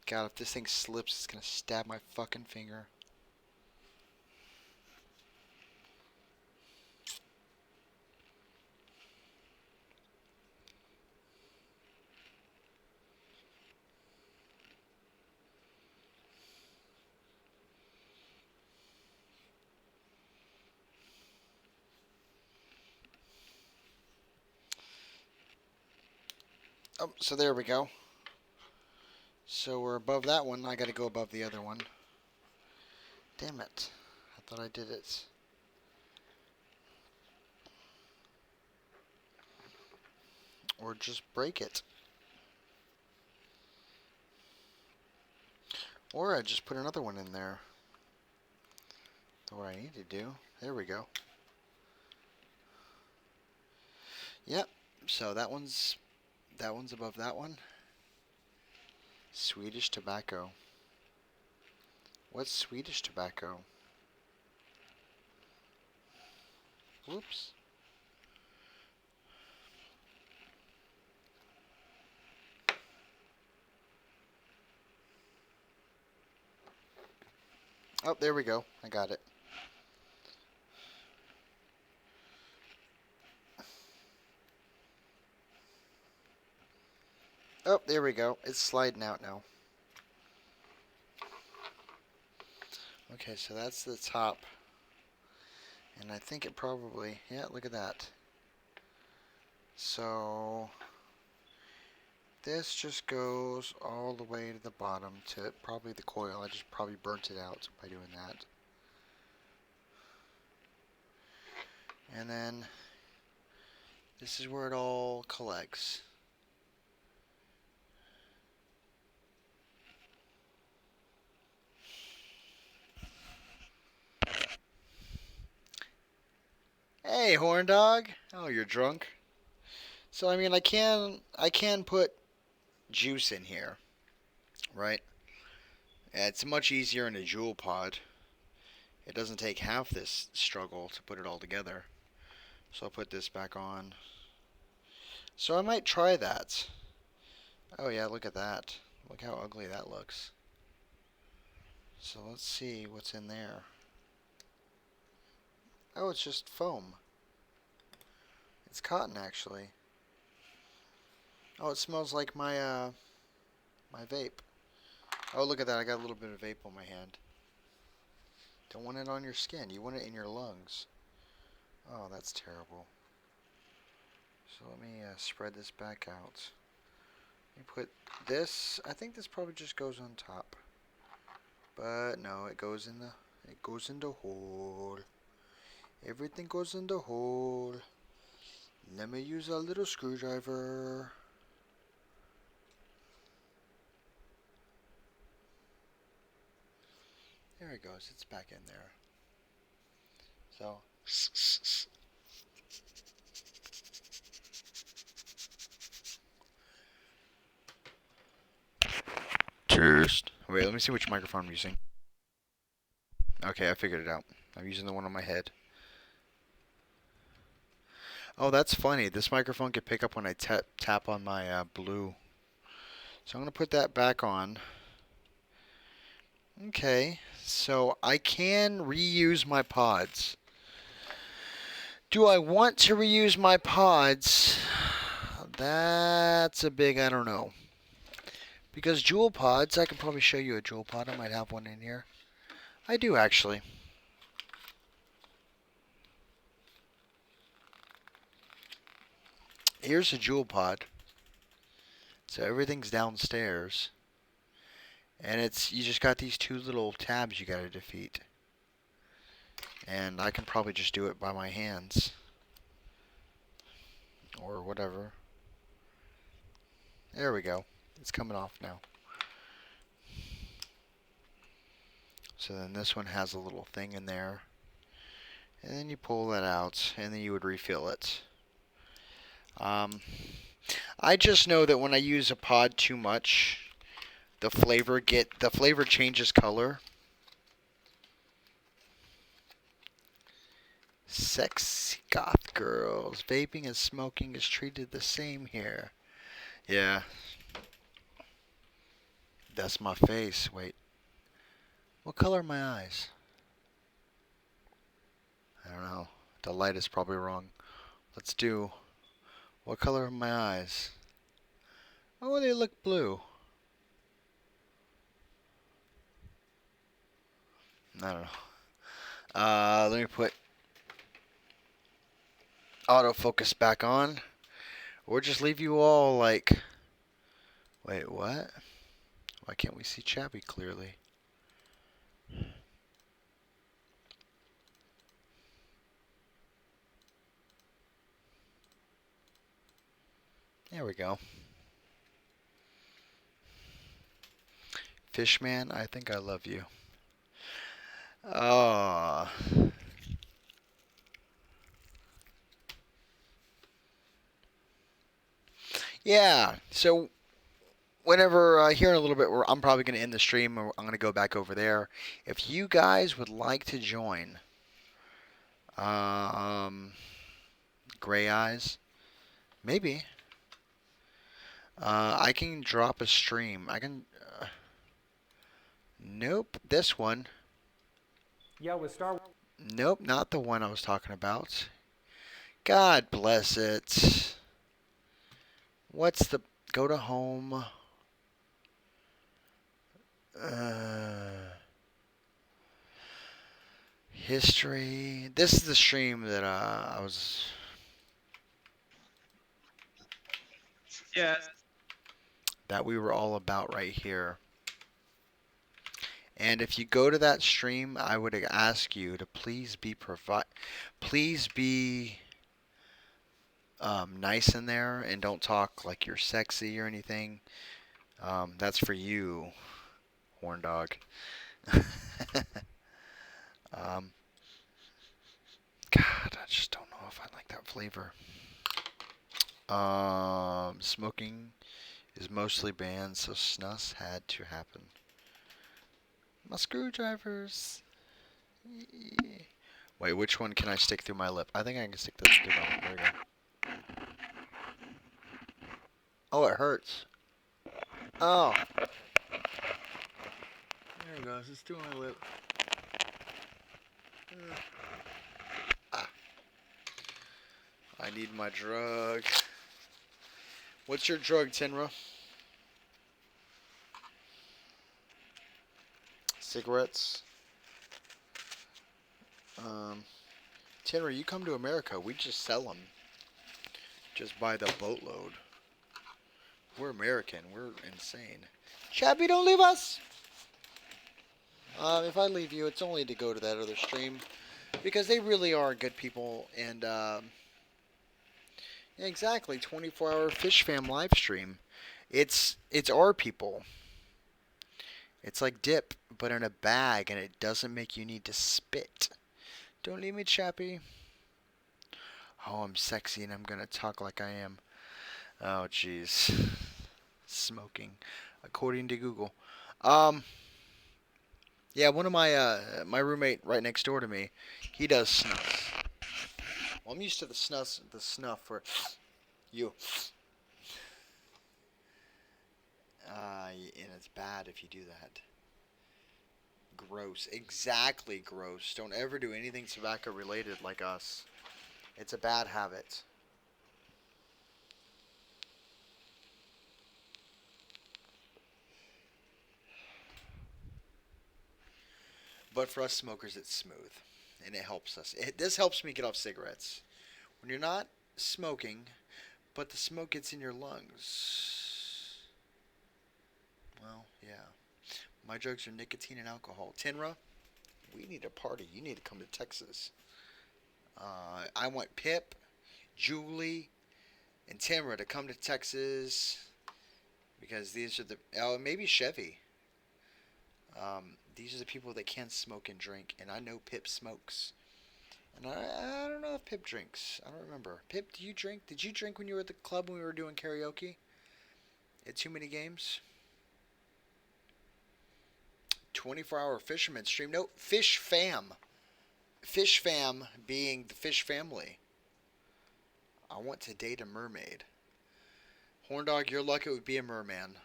Speaker 1: God, if this thing slips, it's gonna stab my fucking finger. Oh, so there we go. So we're above that one. I gotta go above the other one. Damn it. I thought I did it. Or just break it. Or I just put another one in there. That's what I need to do. There we go. Yep. So that one's above that one. Swedish tobacco. What's Swedish tobacco? Whoops. Oh, there we go. I got it. Oh, there we go. It's sliding out now. Okay, so that's the top. And I think it probably, yeah, look at that. So this just goes all the way to the bottom to probably the coil. I just probably burnt it out by doing that. And then this is where it all collects. Hey, horn dog. Oh, you're drunk. So I mean, I can put juice in here, right? It's much easier in a jewel pod. It doesn't take half this struggle to put it all together. So I'll put this back on. So I might try that. Oh yeah, look at that. Look how ugly that looks. So let's see what's in there. Oh, it's just foam. It's cotton, actually. Oh, it smells like my my vape. Oh, look at that. I got a little bit of vape on my hand. Don't want it on your skin. You want it in your lungs. Oh, that's terrible. So let me spread this back out. Let me put this. I think this probably just goes on top. But no, it goes in the hole. Everything goes in the hole. Let me use a little screwdriver. There it goes. It's back in there. So. Cheers. Wait, let me see which microphone I'm using. Okay, I figured it out. I'm using the one on my head. Oh, that's funny. This microphone can pick up when I tap on my blue. So I'm going to put that back on. Okay, so I can reuse my pods. Do I want to reuse my pods? That's a big I don't know. Because jewel pods, I can probably show you a jewel pod. I might have one in here. I do actually. Here's a jewel pod. So everything's downstairs. And you just got these two little tabs you gotta defeat. And I can probably just do it by my hands. Or whatever. There we go. It's coming off now. So then this one has a little thing in there. And then you pull that out, and then you would refill it. I just know that when I use a pod too much, the flavor changes color. Sexy goth girls. Vaping and smoking is treated the same here. Yeah. That's my face. Wait. What color are my eyes? I don't know. The light is probably wrong. Let's do... What color are my eyes? Oh, they look blue. I don't know. Let me put autofocus back on. Or just leave you all like... Wait, what? Why can't we see Chappie clearly? There we go. Fishman, I think I love you. Oh. Yeah, so whenever here in a little bit, I'm probably going to end the stream. Or I'm going to go back over there. If you guys would like to join, Gray Eyes, maybe. I can drop a stream. I can. Nope, this one.
Speaker 9: Yeah, with Star Wars.
Speaker 1: Nope, not the one I was talking about. God bless it. What's the... Go to home. History. This is the stream that I was.
Speaker 10: Yes.
Speaker 1: That we were all about right here. And if you go to that stream, I would ask you to please be nice in there and don't talk like you're sexy or anything. That's for you, horn dog. God, I just don't know if I like that flavor. Smoking is mostly banned, so snus had to happen. My screwdrivers. Yeah. Wait, which one can I stick through my lip? I think I can stick this through my lip. There we go. Oh, it hurts. Oh. There it goes. It's through my lip. Ah. I need my drug. What's your drug, Tenra? Cigarettes. Tenra, you come to America, we just sell them. Just by the boatload. We're American. We're insane. Chappie, don't leave us! If I leave you, it's only to go to that other stream. Because they really are good people. And, yeah, exactly. 24-hour Fish Fam live stream. It's our people. It's like dip, but in a bag, and it doesn't make you need to spit. Don't leave me, Chappie. Oh, I'm sexy, and I'm gonna talk like I am. Oh, jeez. Smoking, according to Google. Yeah, one of my my roommate right next door to me, he does snuff. Well, I'm used to the snuff for you. And it's bad if you do that. Gross. Exactly gross. Don't ever do anything tobacco related like us. It's a bad habit. But for us smokers, it's smooth. And it helps us. This helps me get off cigarettes. When you're not smoking, but the smoke gets in your lungs. Well, yeah. My drugs are nicotine and alcohol. Tenra, we need a party. You need to come to Texas. I want Pip, Julie, and Tenra to come to Texas. Because these are the... Oh, maybe Chevy. These are the people that can smoke and drink. And I know Pip smokes. And I don't know if Pip drinks. I don't remember. Pip, do you drink? Did you drink when you were at the club when we were doing karaoke? At Too Many Games? 24-hour fisherman stream. No, Fish Fam. Fish Fam being the fish family. I want to date a mermaid. Horn Dog, your luck, it would be a merman.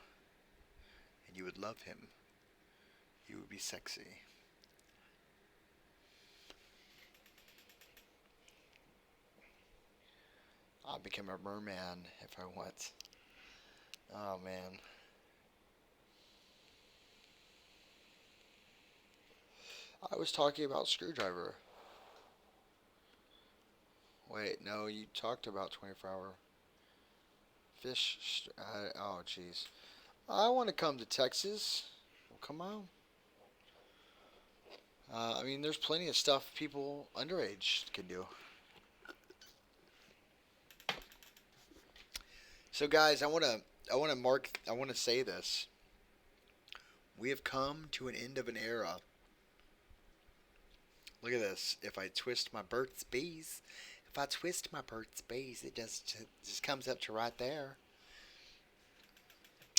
Speaker 1: And you would love him. You would be sexy. I'll become a merman if I want. Oh, man. I was talking about Screwdriver. Wait, no, you talked about 24-hour fish. Oh, jeez. I want to come to Texas. Well, come on. I mean, there's plenty of stuff people underage can do. So, guys, I want to say this. We have come to an end of an era. Look at this. If I twist my Burt's Bees, it just comes up to right there.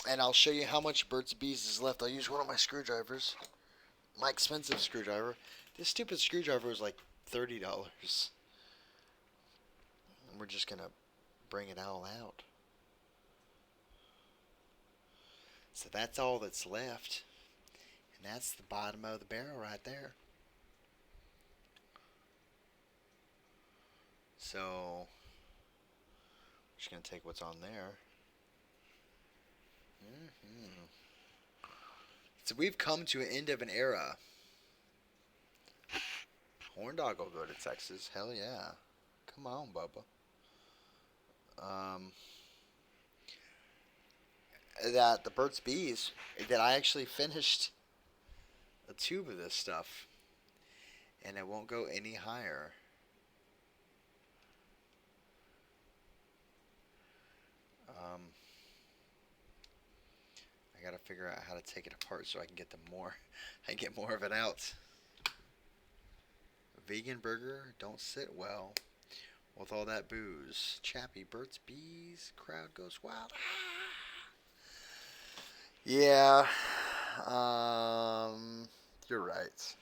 Speaker 1: And I'll show you how much Burt's Bees is left. I'll use one of my screwdrivers. My expensive screwdriver. This stupid screwdriver is like $30. And we're just going to bring it all out. So that's all that's left. And that's the bottom of the barrel right there. So, I'm just going to take what's on there. So we've come to an end of an era. Horn Dog will go to Texas. Hell yeah. Come on, Bubba. That the Burt's Bees, that I actually finished a tube of this stuff, and it won't go any higher. I gotta figure out how to take it apart so I can get more of it out. Vegan burger don't sit well with all that booze. Chappie, Burt's Bees, crowd goes wild. Yeah, you're right.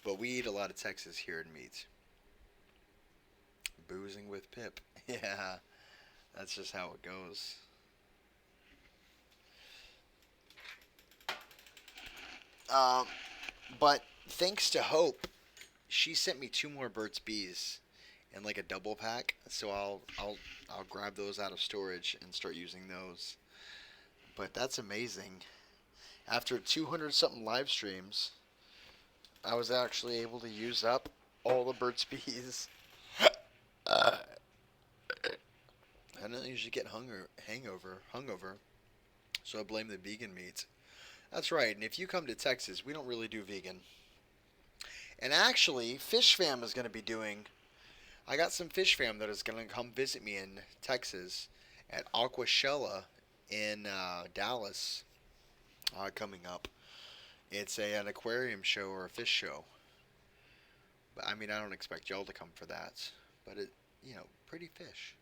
Speaker 1: But we eat a lot of Texas here in meat. Boozing with Pip. Yeah, that's just how it goes. But thanks to Hope, she sent me 2 more Burt's Bees in like a double pack, so I'll grab those out of storage and start using those. But that's amazing. After 200 something live streams, I was actually able to use up all the Burt's Bees. I don't usually get hungover, so I blame the vegan meat. That's right, and if you come to Texas, we don't really do vegan. And actually, Fish Fam is going to be doing... I got some Fish Fam that is going to come visit me in Texas at Aquashella in Dallas coming up. It's an aquarium show or a fish show. But I mean, I don't expect y'all to come for that. But it, pretty fish.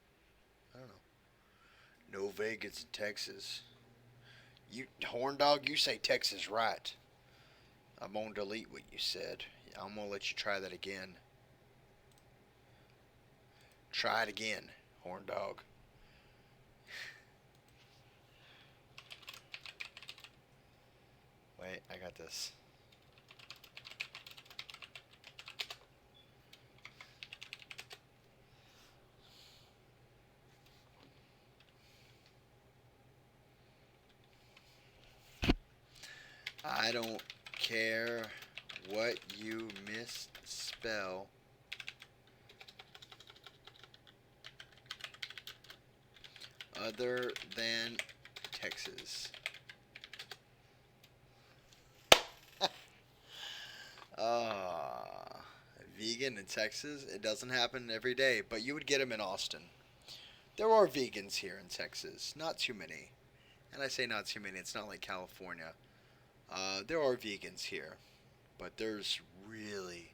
Speaker 1: I don't know. No Vegas in Texas. You Horn Dog, you say Texas right. I'm gonna delete what you said. I'm gonna let you try that again. Try it again, Horn Dog. Wait, I got this. I don't care what you misspell. Other than Texas. Vegan in Texas? It doesn't happen every day, but you would get them in Austin. There are vegans here in Texas. Not too many. And I say not too many. It's not like California. There are vegans here. But there's really,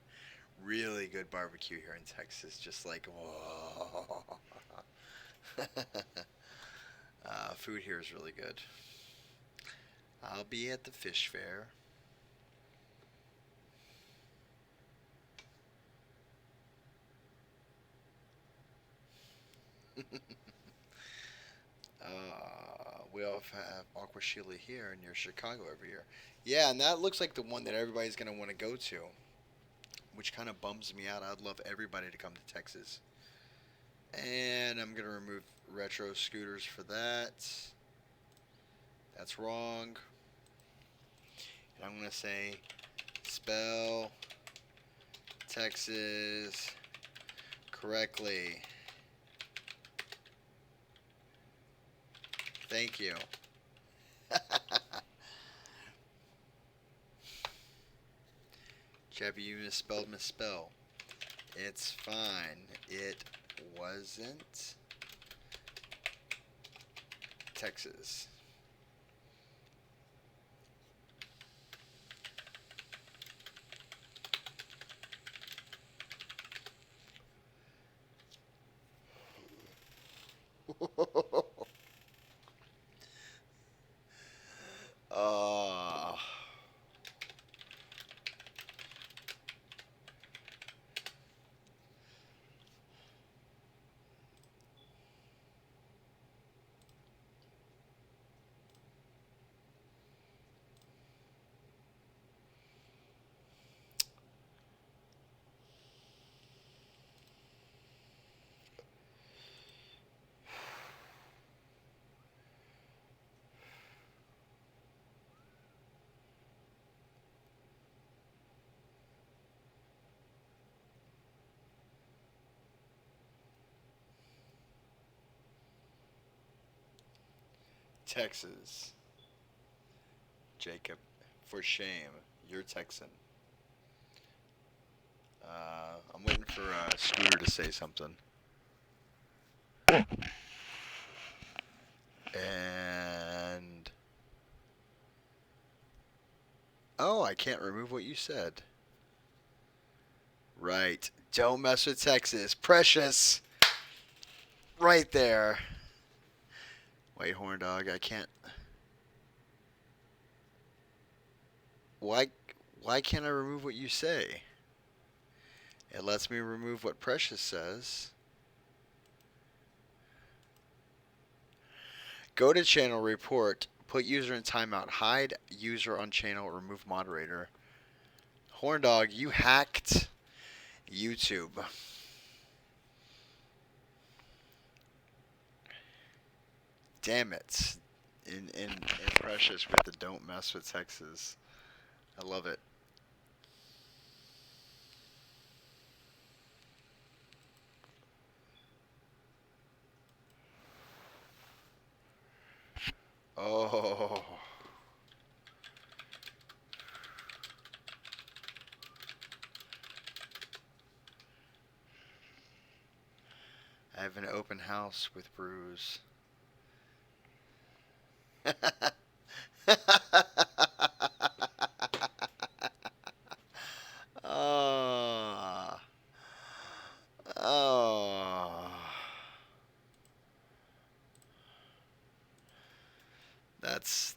Speaker 1: really good barbecue here in Texas. Just like, whoa. Food here is really good. I'll be at the fish fair. We'll have Aquashella here near Chicago every year. Yeah, and that looks like the one that everybody's going to want to go to, which kind of bums me out. I'd love everybody to come to Texas. And I'm going to remove retro scooters for that. That's wrong. And I'm going to say spell Texas correctly. Thank you. Chevy, you misspell. It's fine. It wasn't Texas. Texas. Jacob, for shame. You're Texan. I'm waiting for Scooter to say something. And... Oh, I can't remove what you said. Right. Don't mess with Texas. Precious. Right there. Wait, Horn Dog, I can't... Why can't I remove what you say? It lets me remove what Precious says. Go to channel report, put user in timeout, hide user on channel, remove moderator. Horn Dog, you hacked YouTube. Damn it. In Precious with the don't mess with Texas. I love it. Oh. I have an open house with Bruce. Oh. Oh. That's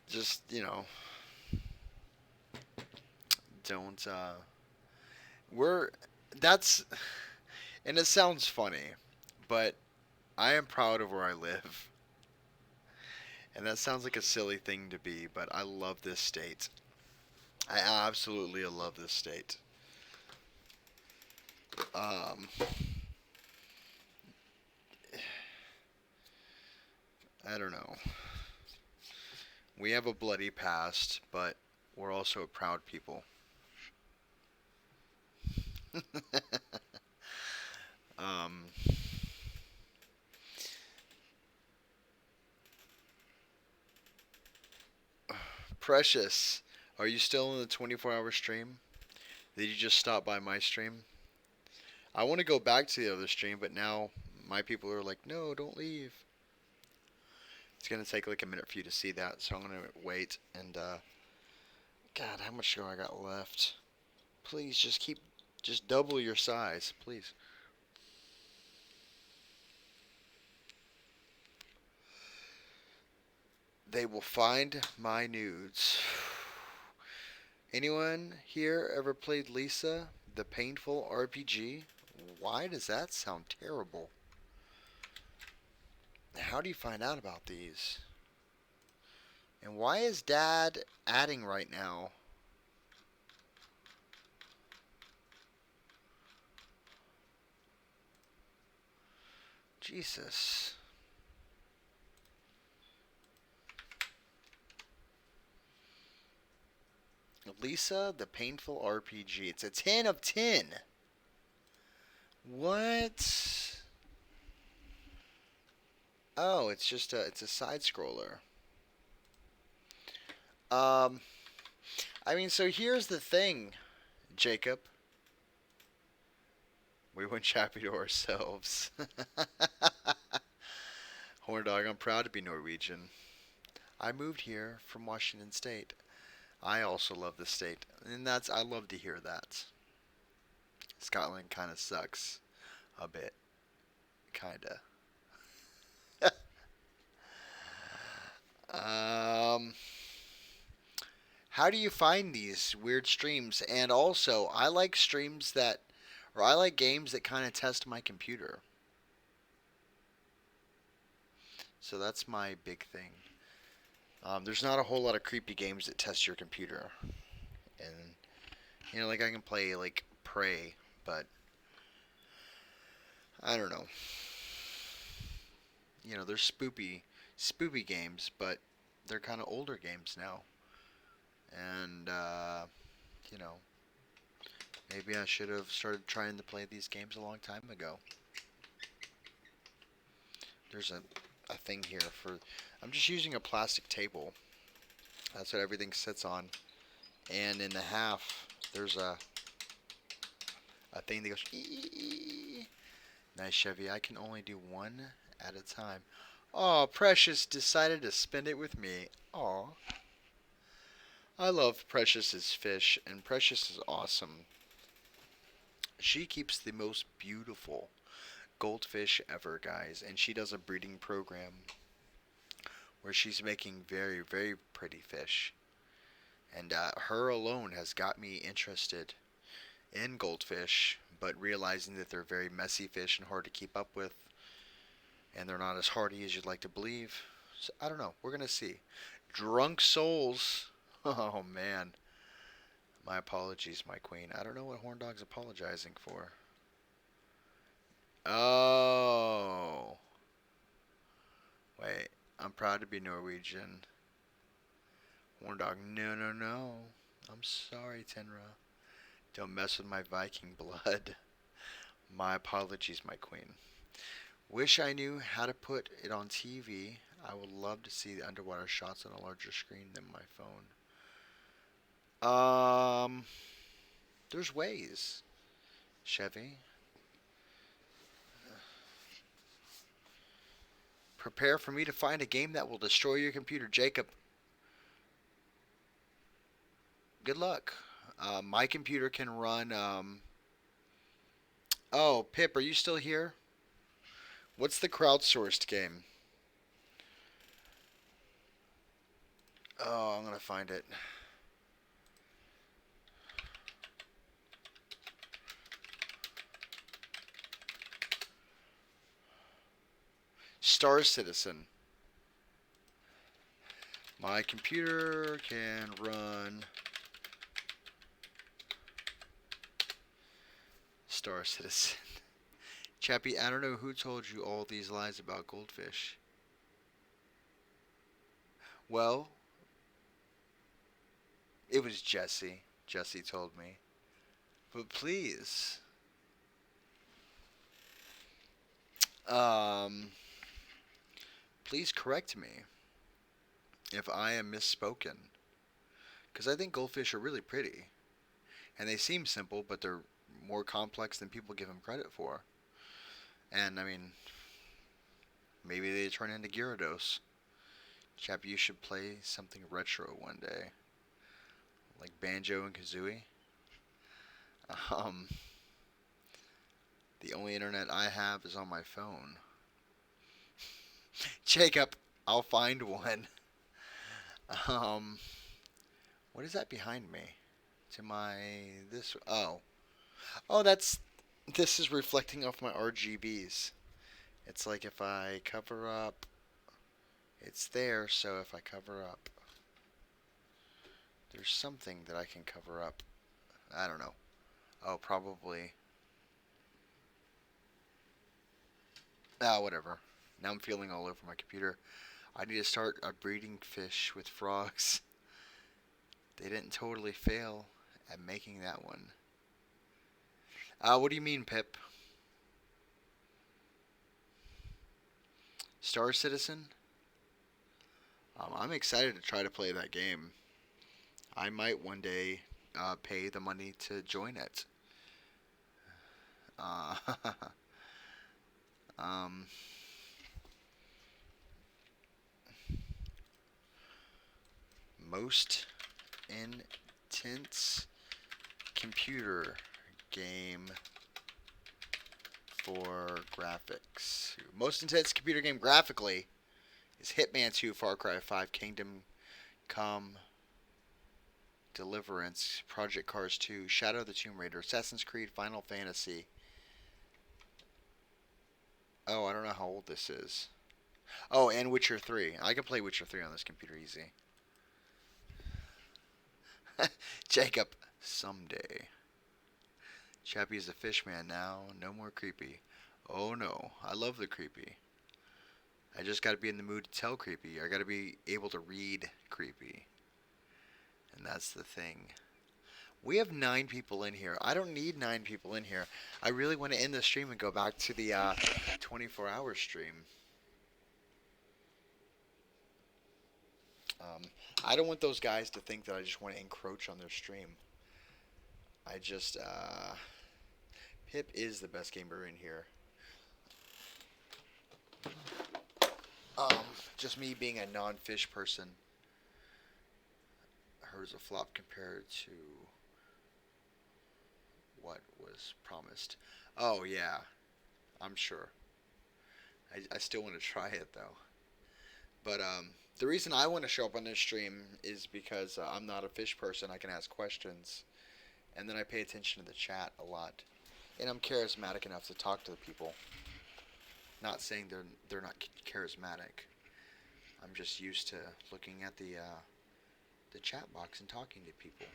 Speaker 1: just, you know, don't, that's, and it sounds funny, but I am proud of where I live. And that sounds like a silly thing to be, but I love this state. I absolutely love this state. I don't know. We have a bloody past, but we're also a proud people. Precious, are you still in the 24-hour stream? Did you just stop by my stream? I want to go back to the other stream, but now my people are like, no, don't leave. It's going to take like a minute for you to see that, so I'm going to wait. And, God, how much show I got left? Please, just double your size, please. They will find my nudes. Anyone here ever played Lisa, the Painful RPG? Why does that sound terrible? How do you find out about these? And why is Dad adding right now? Jesus. Lisa, the Painful RPG. It's a 10 of 10. What? Oh, it's just it's a side scroller. I mean, so here's the thing, Jacob. We went happy to ourselves. Horn Dog, I'm proud to be Norwegian. I moved here from Washington State. I also love the state, and I love to hear that. Scotland kind of sucks a bit, kinda. How do you find these weird streams? And also, I like streams that, or I like games that kind of test my computer. So that's my big thing. There's not a whole lot of creepy games that test your computer. And, you know, like I can play, like, Prey, but I don't know. You know, there's spoopy games, but they're kind of older games now. And, you know, maybe I should have started trying to play these games a long time ago. There's a a thing here for. I'm just using a plastic table. That's what everything sits on. And in the half, there's a thing that goes. Ee. Nice, Chevy. I can only do one at a time. Oh, Precious decided to spend it with me. Aw. I love Precious's fish, and Precious is awesome. She keeps the most beautiful goldfish ever, guys, and she does a breeding program where she's making very, very pretty fish. And her alone has got me interested in goldfish, but realizing that they're very messy fish and hard to keep up with, and they're not as hardy as you'd like to believe. So, I don't know. We're going to see. Drunk Souls. Oh, man. My apologies, my queen. I don't know what Horn Dog's apologizing for. Oh. Wait. I'm proud to be Norwegian. Horn Dog. No, no, no. I'm sorry, Tenra. Don't mess with my Viking blood. My apologies, my queen. Wish I knew how to put it on TV. I would love to see the underwater shots on a larger screen than my phone. There's ways, Chevy. Prepare for me to find a game that will destroy your computer, Jacob. Good luck. My computer can run. Oh, Pip, are you still here? What's the crowdsourced game? Oh, I'm gonna find it. Star Citizen. My computer can run Star Citizen. Chappie, I don't know who told you all these lies about goldfish. Well, it was Jesse. Jesse told me. But please. Please correct me if I am misspoken. Because I think goldfish are really pretty. And they seem simple, but they're more complex than people give them credit for. And, I mean, maybe they turn into Gyarados. Chap, you should play something retro one day. Like Banjo and Kazooie. The only internet I have is on my phone. Jacob, I'll find one. What is that behind me? To my oh, this is reflecting off my RGBs. It's like if I cover up, it's there. So if I cover up, there's something that I can cover up. I don't know. Oh, probably. Whatever. Now I'm feeling all over my computer. I need to start breeding fish with frogs. They didn't totally fail at making that one. What do you mean, Pip? Star Citizen? I'm excited to try to play that game. I might one day pay the money to join it. Most intense computer game for graphics. Most intense computer game graphically is Hitman 2, Far Cry 5, Kingdom Come Deliverance, Project Cars 2, Shadow of the Tomb Raider, Assassin's Creed, Final Fantasy. Oh, I don't know how old this is. Oh, and Witcher 3. I can play Witcher 3 on this computer easy. Jacob, someday. Chappie is a fish man now. No more creepy. Oh no, I love the creepy. I just gotta be in the mood to tell creepy. I gotta be able to read creepy. And that's the thing. We have 9 people in here. I don't need 9 people in here. I really want to end the stream and go back to the 24-hour stream. I don't want those guys to think that I just want to encroach on their stream. I just, Pip is the best gamer in here. Just me being a non-fish person. Hers a flop compared to what was promised. Oh yeah, I'm sure. I still want to try it though. But the reason I want to show up on this stream is because I'm not a fish person. I can ask questions, and then I pay attention to the chat a lot, and I'm charismatic enough to talk to the people. Not saying they're not charismatic. I'm just used to looking at the chat box and talking to people.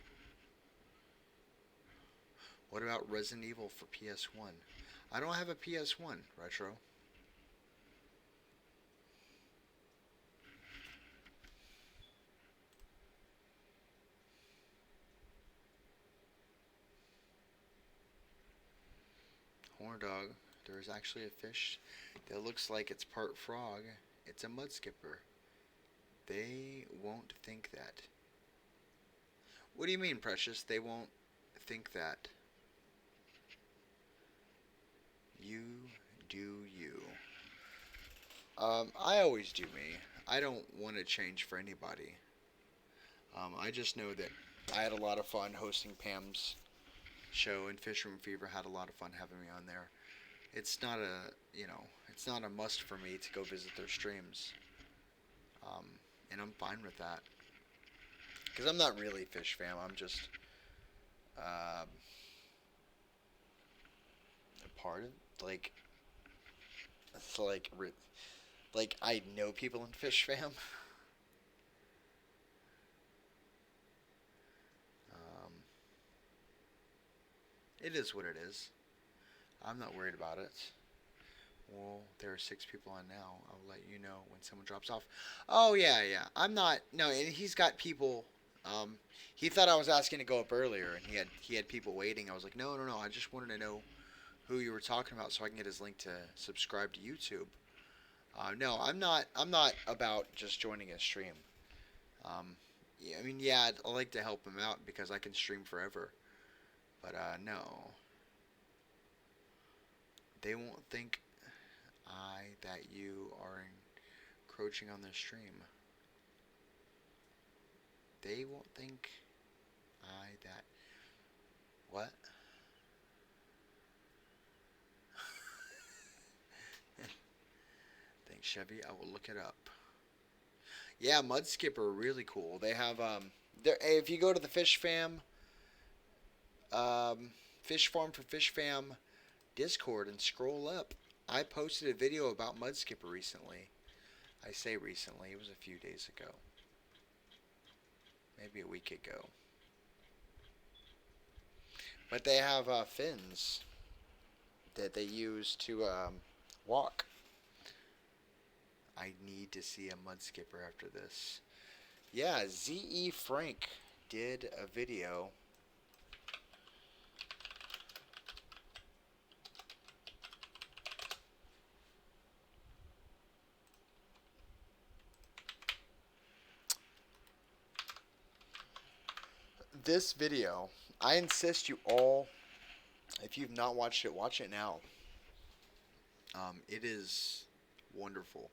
Speaker 1: What about Resident Evil for PS1? I don't have a PS1, Retro. Horn dog. There is actually a fish that looks like it's part frog. It's a mud skipper. They won't think that. What do you mean, Precious? They won't think that. You do you. I always do me. I don't want to change for anybody. I just know that I had a lot of fun hosting Pam's show, and Fish Room Fever had a lot of fun having me on there. It's not a, it's not a must for me to go visit their streams. And I'm fine with that. Because I'm not really Fish fam, I'm just a part of, like I know people in Fish fam. It is what it is. I'm not worried about it. Well, there are 6 people on now. I'll let you know when someone drops off. Oh, yeah. I'm not... No, and he's got people... he thought I was asking to go up earlier, and he had people waiting. I was like, no. I just wanted to know who you were talking about so I can get his link to subscribe to YouTube. No, I'm not about just joining a stream. Yeah, I mean, yeah, I'd like to help him out because I can stream forever. But, no. They won't think that you are encroaching on their stream. They won't think that... What? Thanks, Chevy. I will look it up. Yeah, Mud Skipper, really cool. They have, if you go to the Fish Fam... Fish Farm for Fish Fam Discord and scroll up. I posted a video about Mud Skipper recently. I say recently, it was a few days ago. Maybe a week ago. But they have fins that they use to walk. I need to see a Mud Skipper after this. Yeah, Z.E. Frank did a video. This video, I insist you all, if you've not watched it, watch it now. It is wonderful.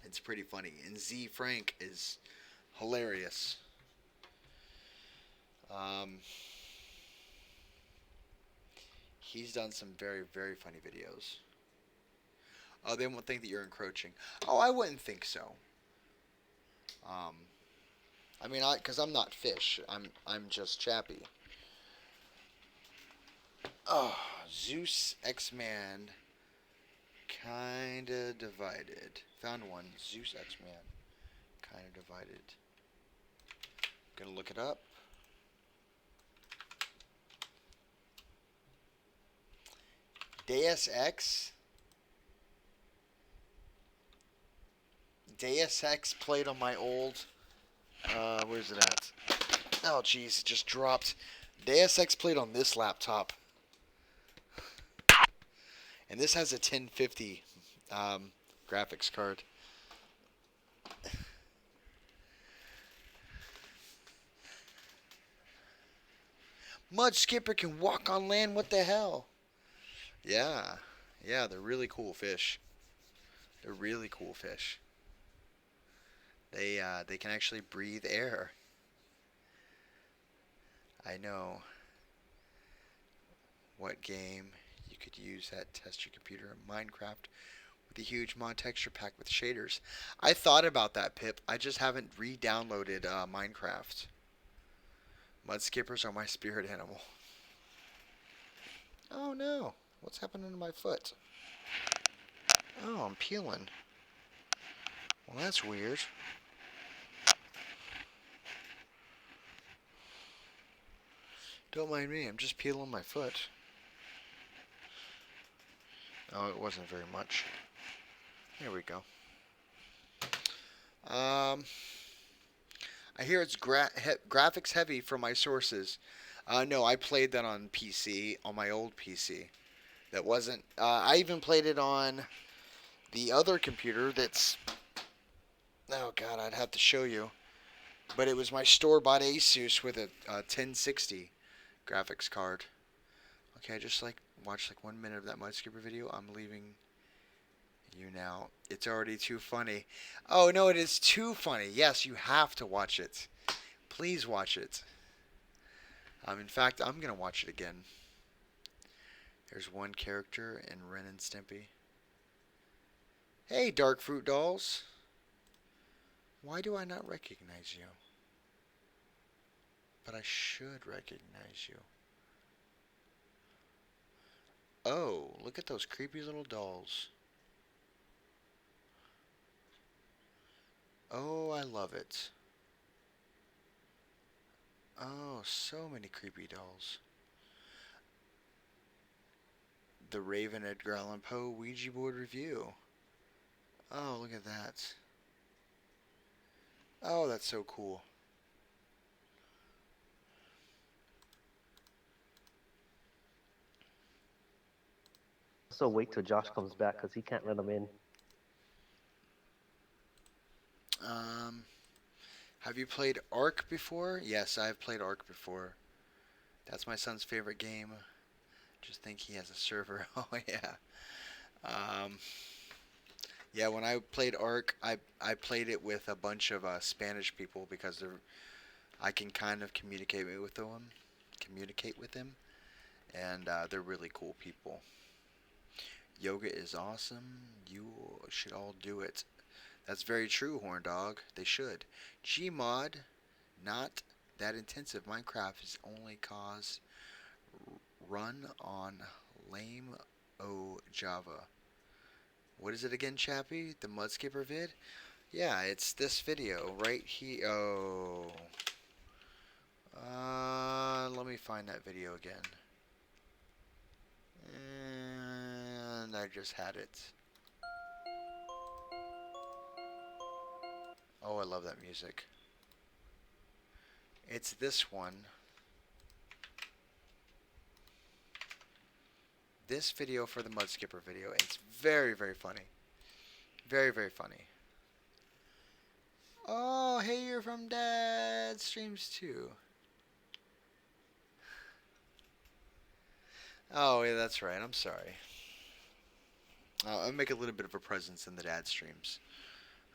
Speaker 1: It's pretty funny. And Z Frank is hilarious. He's done some very, very funny videos. Oh, they won't think that you're encroaching. Oh, I wouldn't think so. I mean, because I'm not Fish. I'm just Chappie. Oh, Zeus X-Man. Kinda divided. Found one. Zeus X-Man. Kinda divided. Gonna look it up. Deus Ex. Deus Ex played on my old... where's it at? Oh, jeez, it just dropped. Deus Ex played on this laptop. And this has a 1050 graphics card. Mud skipper can walk on land. What the hell? Yeah. Yeah, they're really cool fish. They're really cool fish. They can actually breathe air. I know. What game you could use that test your computer? Minecraft with a huge mod texture pack with shaders. I thought about that, Pip. I just haven't re-downloaded Minecraft. Mud skippers are my spirit animal. Oh no. What's happening to my foot? Oh, I'm peeling. Well, that's weird. Don't mind me, I'm just peeling my foot. Oh, it wasn't very much. Here we go. I hear it's graphics heavy from my sources. No, I played that on PC, on my old PC. That wasn't... I even played it on the other computer that's... Oh, God, I'd have to show you. But it was my store-bought Asus with a 1060 graphics card. Okay, I just watched 1 minute of that Mud Skipper video. I'm leaving you now. It's already too funny. Oh, no, it is too funny. Yes, you have to watch it. Please watch it. In fact, I'm going to watch it again. There's one character in Ren and Stimpy. Hey, Dark Fruit Dolls. Why do I not recognize you? But I should recognize you. Oh, look at those creepy little dolls. Oh, I love it. Oh, so many creepy dolls. The Raven Edgar Allan Poe Ouija board review. Oh, look at that. Oh, that's so cool.
Speaker 11: So wait till Josh comes back because he can't let him in.
Speaker 1: Have you played Ark before? Yes, I've played Ark before. That's my son's favorite game. Just think he has a server. Oh yeah. Yeah, when I played Ark, I played it with a bunch of Spanish people because I can kind of communicate with them, and they're really cool people. Yoga is awesome. You should all do it. That's very true, Horn Dog. They should. Gmod, not that intensive. Minecraft is only cause run on lame Java. What is it again, Chappie? The Mudskipper vid? Yeah, it's this video right here. Oh. Let me find that video again. And I just had it. Oh, I love that music. It's this one. This video for the Mudskipper video. It's very, very funny. Very, very funny. Oh, hey, you're from Dad Streams too. Oh, yeah, that's right. I'm sorry. I'll make a little bit of a presence in the Dad Streams.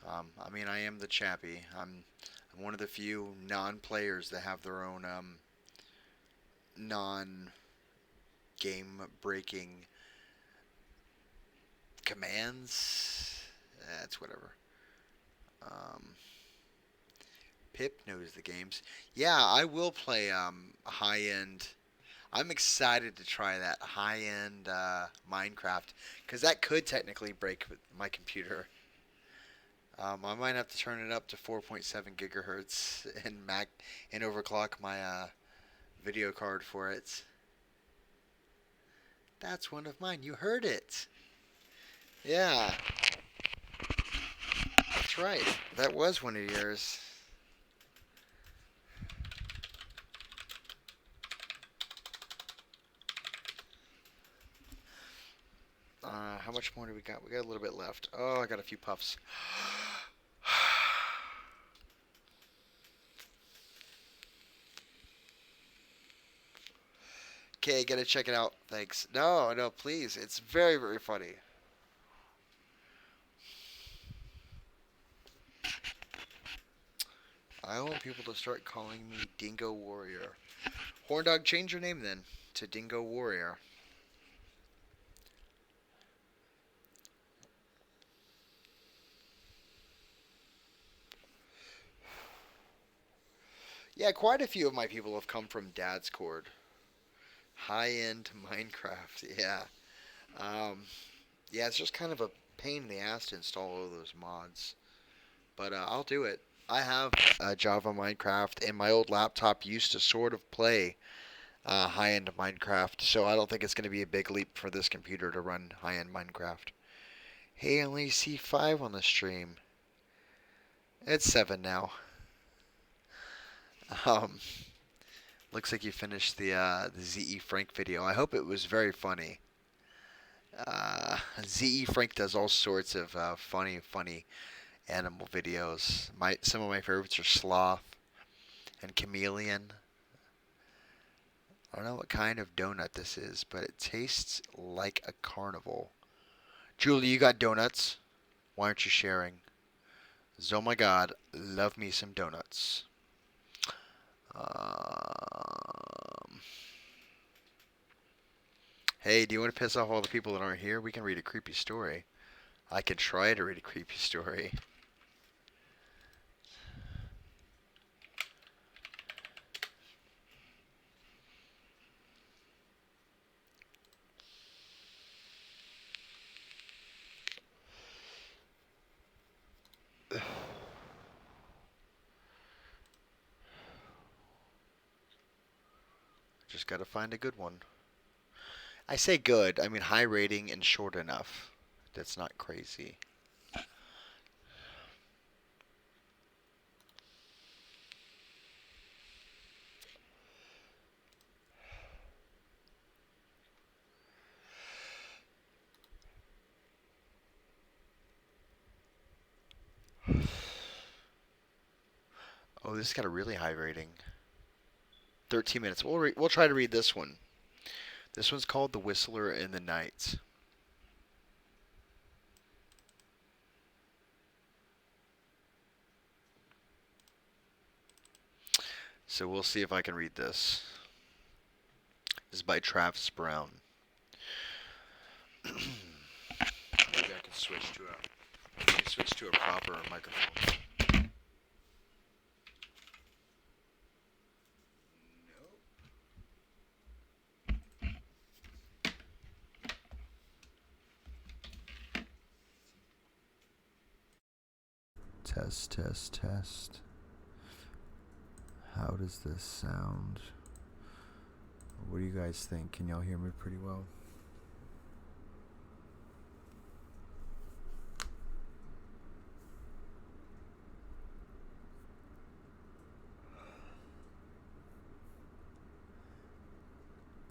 Speaker 1: I mean, I am the Chappie. I'm one of the few non-players that have their own non-game-breaking commands. That's whatever. Pip knows the games. Yeah, I will play high-end. I'm excited to try that high-end Minecraft because that could technically break my computer. I might have to turn it up to 4.7 gigahertz and overclock my video card for it. That's one of mine. You heard it. Yeah. That's right. That was one of yours. How much more do we got? We got a little bit left. Oh, I got a few puffs. Okay, gotta check it out. Thanks. No, no, please. It's very, very funny. I want people to start calling me Dingo Warrior. Horndog, change your name then to Dingo Warrior. Yeah, quite a few of my people have come from Dad's Cord. High-end Minecraft, yeah. Yeah, it's just kind of a pain in the ass to install all those mods. But I'll do it. I have Java Minecraft, and my old laptop used to sort of play high-end Minecraft, so I don't think it's going to be a big leap for this computer to run high-end Minecraft. Hey, I only see 5 on the stream. It's 7 now. Looks like you finished the Z.E. Frank video. I hope it was very funny. Z.E. Frank does all sorts of funny animal videos. Some of my favorites are Sloth and Chameleon. I don't know what kind of donut this is, but it tastes like a carnival. Julie, you got donuts? Why aren't you sharing? Oh my god, love me some donuts. Hey, do you want to piss off all the people that aren't here? We can read a creepy story. I can try to read a creepy story. Just gotta find a good one. I say good, I mean high rating and short enough. That's not crazy. Oh, this got a really high rating. 13 minutes. We'll try to read this one. This one's called The Whistler in the Night. So we'll see if I can read this. This is by Travis Brown. Maybe I can switch to a proper microphone. Test, test, test. How does this sound? What do you guys think? Can y'all hear me pretty well?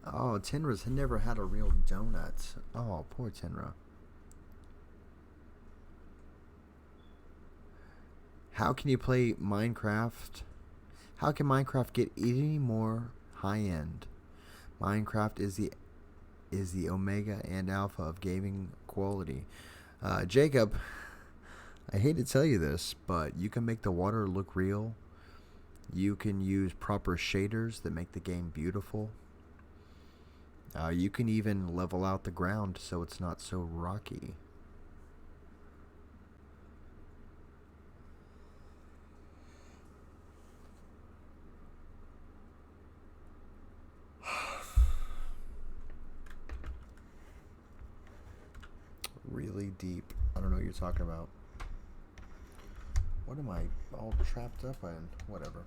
Speaker 1: Oh, Tenra's never had a real donut. Oh, poor Tenra. How can you play Minecraft? How can Minecraft get any more high-end? Minecraft is the omega and alpha of gaming quality. Jacob, I hate to tell you this, but you can make the water look real. You can use proper shaders that make the game beautiful. You can even level out the ground so it's not so rocky. Really deep. I don't know what you're talking about. What am I all trapped up in? Whatever.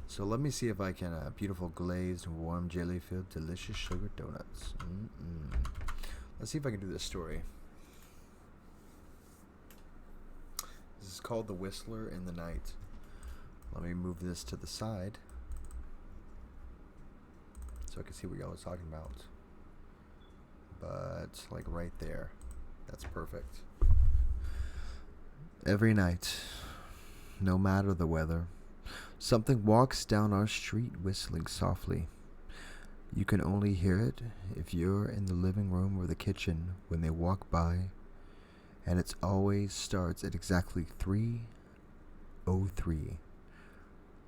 Speaker 1: So let me see if I can beautiful glazed, warm, jelly-filled, delicious sugar donuts. Let's see if I can do this story. This is called The Whistler in the Night. Let me move this to the side so I can see what y'all are talking about. But like right there. That's perfect. Every night, no matter the weather, something walks down our street whistling softly.
Speaker 12: You can only hear it if you're in the living room or the kitchen when they walk by, and it always starts at exactly 3:03.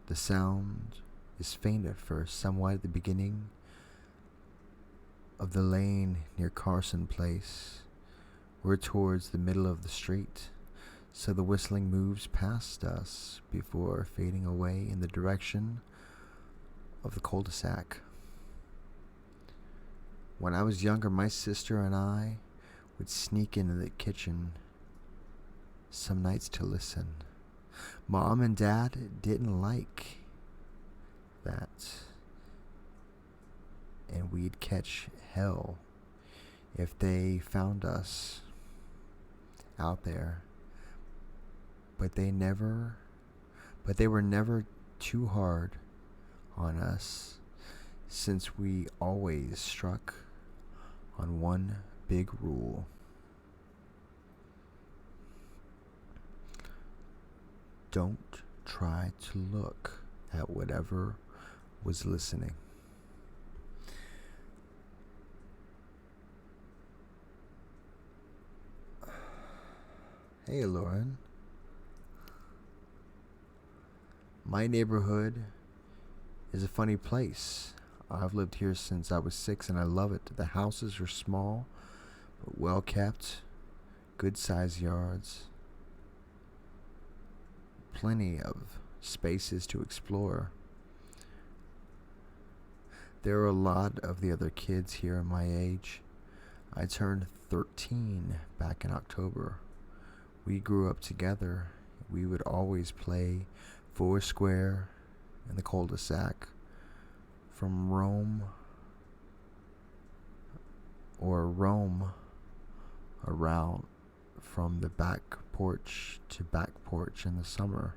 Speaker 12: The sound is faint at first, somewhat at the beginning of the lane near Carson Place. We're towards the middle of the street, so the whistling moves past us before fading away in the direction of the cul-de-sac. When I was younger, my sister and I would sneak into the kitchen some nights to listen. Mom and Dad didn't like that, and we'd catch hell if they found us out there. But they were never too hard on us, since we always struck on one big rule. Don't try to look at whatever was listening. Hey, Lauren. My neighborhood is a funny place. I've lived here since I was 6 and I love it. The houses are small, but well kept, good sized yards, plenty of spaces to explore. There are a lot of the other kids here my age. I turned 13 back in October. We grew up together. We would always play Foursquare in the cul-de-sac, from roam around from the back porch to back porch in the summer.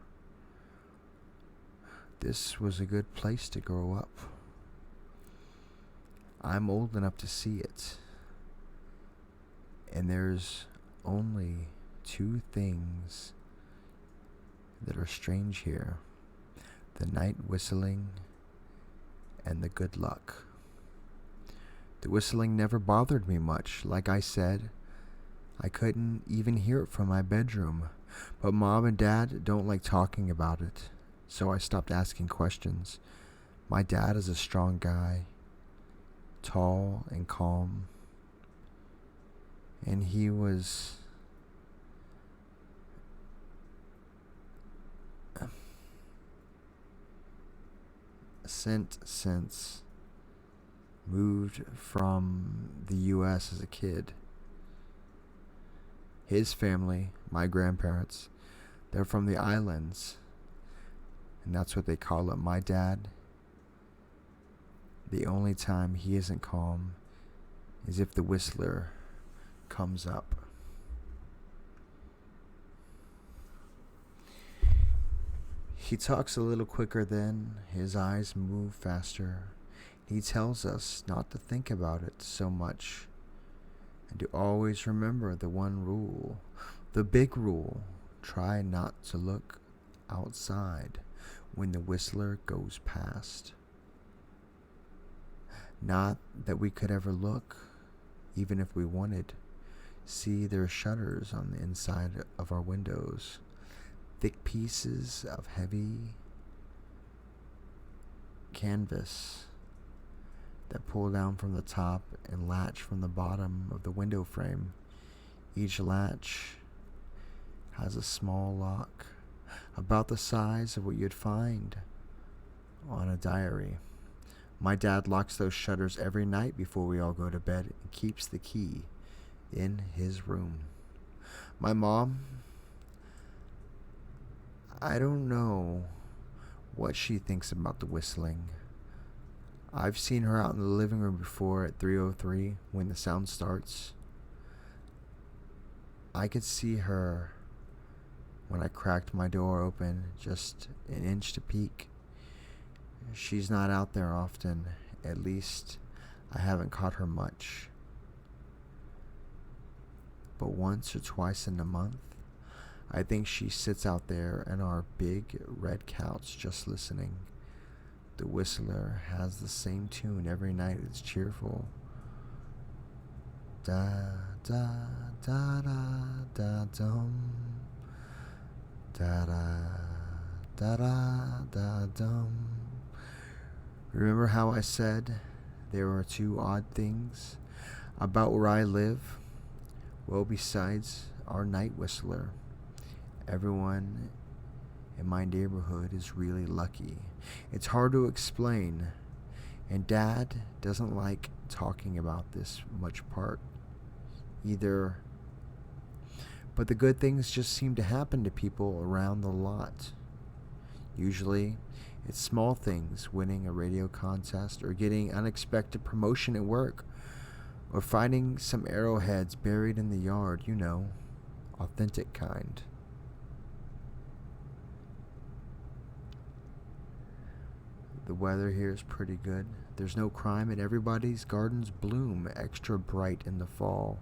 Speaker 12: This was a good place to grow up. I'm old enough to see it, and there's only 2 things that are strange here: the night whistling and the good luck. The whistling never bothered me much. Like I said, I couldn't even hear it from my bedroom, but Mom and Dad don't like talking about it, so I stopped asking questions. My dad is a strong guy, tall and calm, and he was since moved from the US as a kid. His family, my grandparents, they're from the islands, and that's what they call it. My dad, the only time he isn't calm is if the whistler comes up. He talks a little quicker then, his eyes move faster. He tells us not to think about it so much, and to always remember the one rule, the big rule: try not to look outside when the whistler goes past. Not that we could ever look, even if we wanted. See, there are shutters on the inside of our windows. Thick pieces of heavy canvas that pull down from the top and latch from the bottom of the window frame. Each latch has a small lock about the size of what you'd find on a diary. My dad locks those shutters every night before we all go to bed and keeps the key in his room. My mom, I don't know what she thinks about the whistling. I've seen her out in the living room before at 3:03 when the sound starts. I could see her when I cracked my door open just an inch to peek. She's not out there often. At least I haven't caught her much. But once or twice in a month, I think she sits out there on our big red couch just listening. The Whistler has the same tune every night. It's cheerful. Da da da da da dum. Da da da da da dum. Remember how I said there are two odd things about where I live? Well, besides our night whistler, everyone in my neighborhood is really lucky. It's hard to explain, and Dad doesn't like talking about this much part either. But the good things just seem to happen to people around the lot. Usually, it's small things, winning a radio contest or getting unexpected promotion at work or finding some arrowheads buried in the yard, you know, authentic kind. The weather here is pretty good. There's no crime and everybody's gardens bloom extra bright in the fall.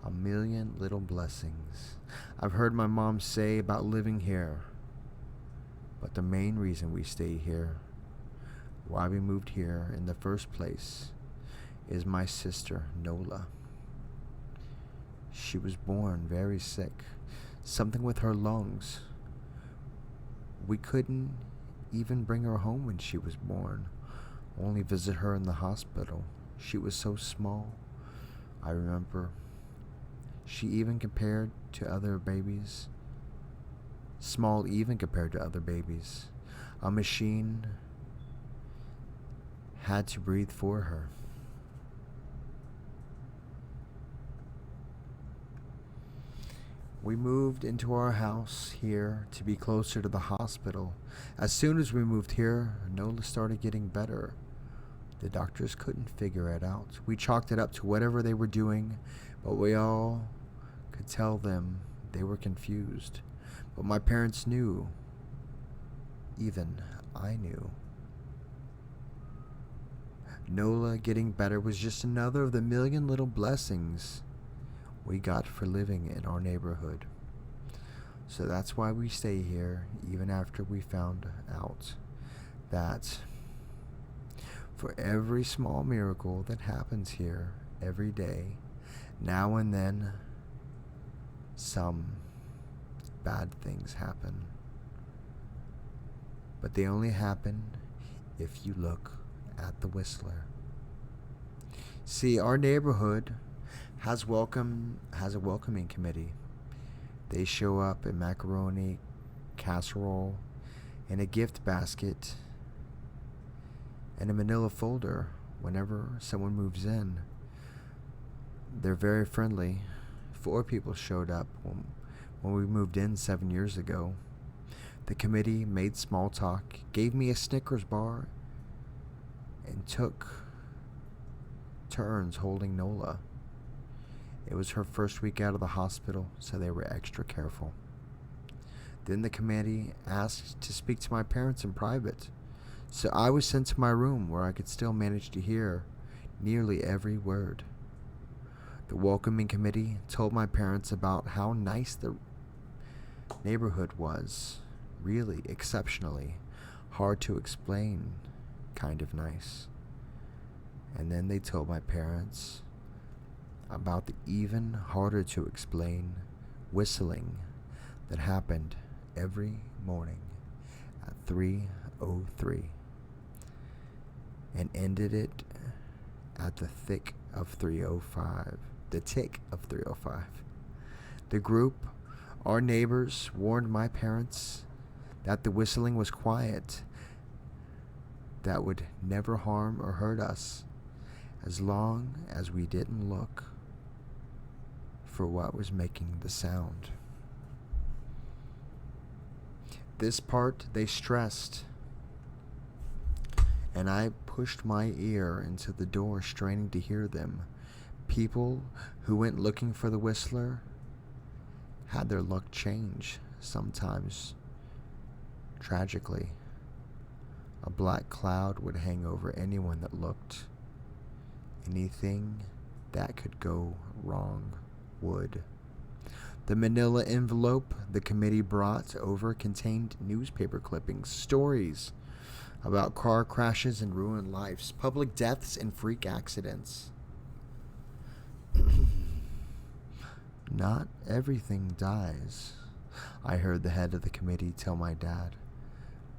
Speaker 12: A million little blessings. I've heard my mom say about living here. But the main reason we stay here, why we moved here in the first place, is my sister, Nola. She was born very sick, something with her lungs. We couldn't even bring her home when she was born, only visit her in the hospital. She was so small. I remember she even compared to other babies. Small even compared to other babies. A machine had to breathe for her. We moved into our house here to be closer to the hospital. As soon as we moved here, Nola started getting better. The doctors couldn't figure it out. We chalked it up to whatever they were doing, but we all could tell them they were confused. But my parents knew. Even I knew. Nola getting better was just another of the million little blessings we got for living in our neighborhood. So that's why we stay here, even after we found out that for every small miracle that happens here every day, now and then, some bad things happen. But they only happen if you look at the Whistler. See, our neighborhood has a welcoming committee. They show up in macaroni, casserole, in a gift basket, and a manila folder whenever someone moves in. They're very friendly. 4 people showed up when we moved in 7 years ago. The committee made small talk, gave me a Snickers bar, and took turns holding Nola. It was her first week out of the hospital, so they were extra careful. Then the committee asked to speak to my parents in private, so I was sent to my room where I could still manage to hear nearly every word. The welcoming committee told my parents about how nice the neighborhood was. Really, exceptionally hard to explain kind of nice. And then they told my parents about the even harder to explain whistling that happened every morning at 3:03 and ended it at the tick of 3:05. The group, our neighbors, warned my parents that the whistling was quiet, that would never harm or hurt us as long as we didn't look for what was making the sound. This part they stressed, and I pushed my ear into the door, straining to hear them. People who went looking for the Whistler had their luck change, sometimes tragically. A black cloud would hang over anyone that looked. Anything that could go wrong would. The manila envelope the committee brought over contained newspaper clippings, stories about car crashes and ruined lives, public deaths and freak accidents. Not everything dies, I heard the head of the committee tell my dad,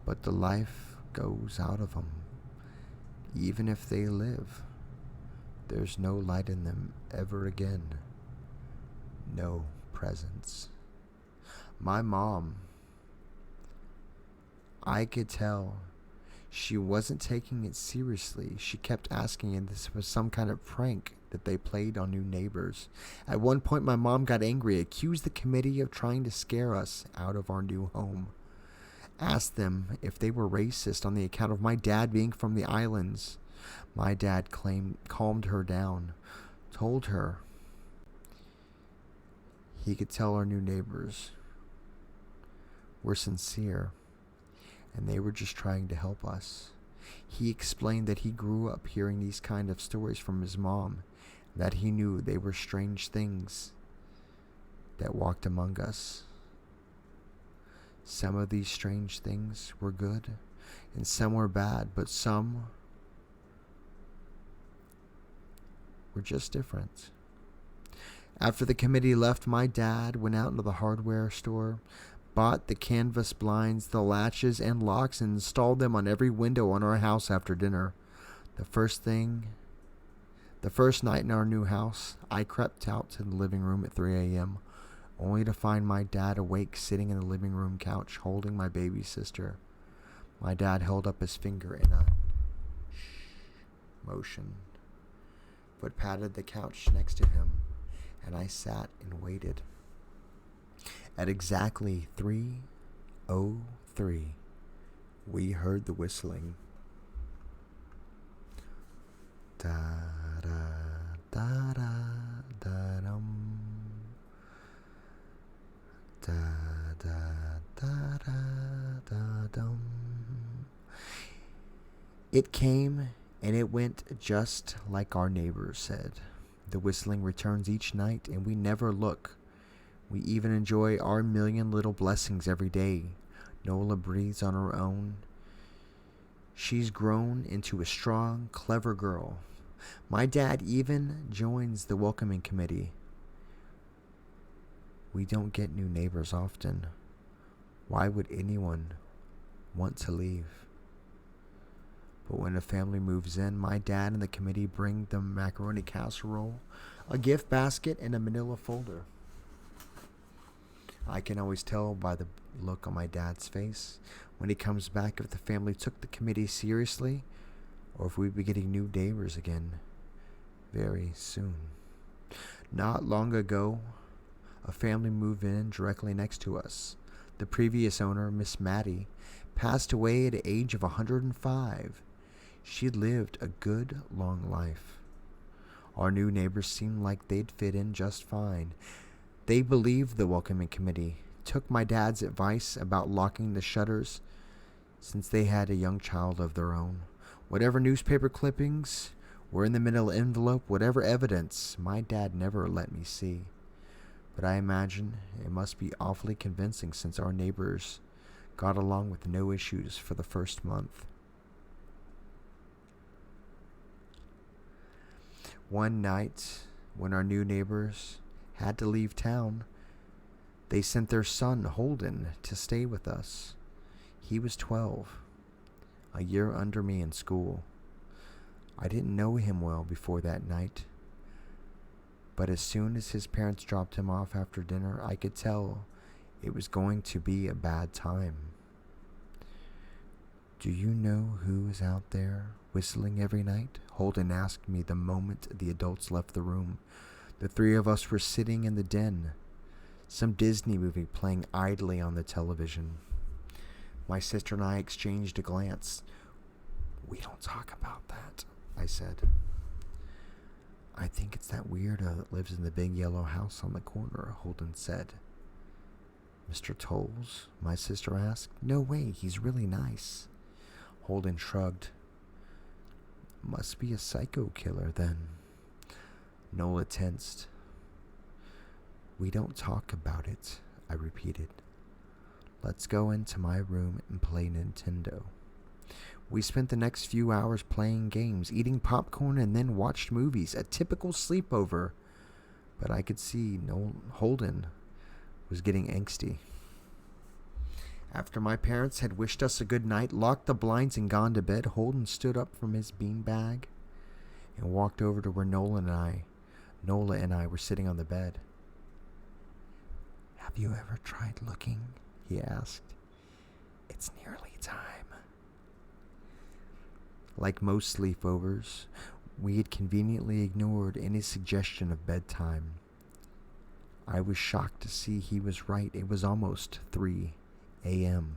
Speaker 12: but the life goes out of them. Even if they live, there's no light in them ever again. No presence. My mom, I could tell she wasn't taking it seriously. She kept asking if this was some kind of prank that they played on new neighbors. At one point, my mom got angry, accused the committee of trying to scare us out of our new home. Asked them if they were racist on the account of my dad being from the islands. My dad calmed her down, told her he could tell our new neighbors were sincere and they were just trying to help us. He explained that he grew up hearing these kind of stories from his mom, that he knew they were strange things that walked among us. Some of these strange things were good and some were bad, but some were just different. After the committee left, my dad went out into the hardware store, bought the canvas blinds, the latches, and locks, and installed them on every window on our house after dinner. The first night in our new house, I crept out to the living room at 3 a.m., only to find my dad awake sitting in the living room couch holding my baby sister. My dad held up his finger in a motion, but patted the couch next to him, and I sat and waited. At exactly 3:03, we heard the whistling. Da da da da da dum. Da da da da da dum. It came and it went just like our neighbors said. The whistling returns each night and we never look. We even enjoy our million little blessings every day. Nola breathes on her own. She's grown into a strong, clever girl. My dad even joins the welcoming committee. We don't get new neighbors often. Why would anyone want to leave? But when a family moves in, my dad and the committee bring them macaroni casserole, a gift basket, and a manila folder. I can always tell by the look on my dad's face when he comes back if the family took the committee seriously or if we'd be getting new neighbors again very soon. Not long ago, a family moved in directly next to us. The previous owner, Miss Maddie, passed away at the age of 105. She'd lived a good, long life. Our new neighbors seemed like they'd fit in just fine. They believed the welcoming committee, took my dad's advice about locking the shutters since they had a young child of their own. Whatever newspaper clippings were in the manila envelope, whatever evidence, my dad never let me see. But I imagine it must be awfully convincing since our neighbors got along with no issues for the first month. One night, when our new neighbors had to leave town, they sent their son, Holden, to stay with us. He was 12, a year under me in school. I didn't know him well before that night, but as soon as his parents dropped him off after dinner, I could tell it was going to be a bad time. Do you know who is out there whistling every night? Holden asked me the moment the adults left the room. The three of us were sitting in the den, some Disney movie playing idly on the television. My sister and I exchanged a glance. We don't talk about that, I said. I think it's that weirdo that lives in the big yellow house on the corner, Holden said. Mr. Tolles? My sister asked. No way, he's really nice. Holden shrugged. Must be a psycho killer then. Nola tensed. We don't talk about it, I repeated. Let's go into my room and play Nintendo. We spent the next few hours playing games, eating popcorn, and then watched movies. A typical sleepover. But I could see Holden was getting angsty. After my parents had wished us a good night, locked the blinds, and gone to bed, Holden stood up from his beanbag and walked over to where Nola and I were sitting on the bed. "Have you ever tried looking?" he asked. "It's nearly time." Like most sleepovers, we had conveniently ignored any suggestion of bedtime. I was shocked to see he was right. It was almost 3 a.m.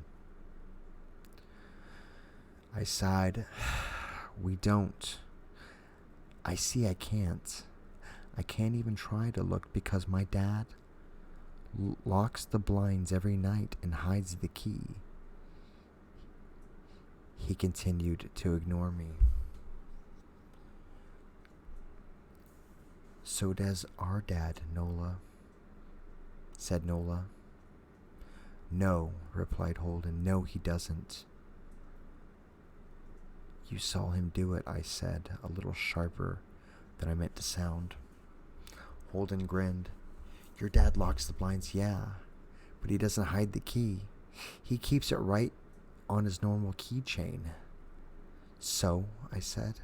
Speaker 12: I sighed. "We don't. I see I can't. I can't even try to look because my dad locks the blinds every night and hides the key." He continued to ignore me. "So does our dad, Nola," said Nola. "No," replied Holden. "No, he doesn't." "You saw him do it," I said, a little sharper than I meant to sound. Holden grinned. "Your dad locks the blinds, yeah, but he doesn't hide the key. He keeps it right on his normal keychain." "So?" I said,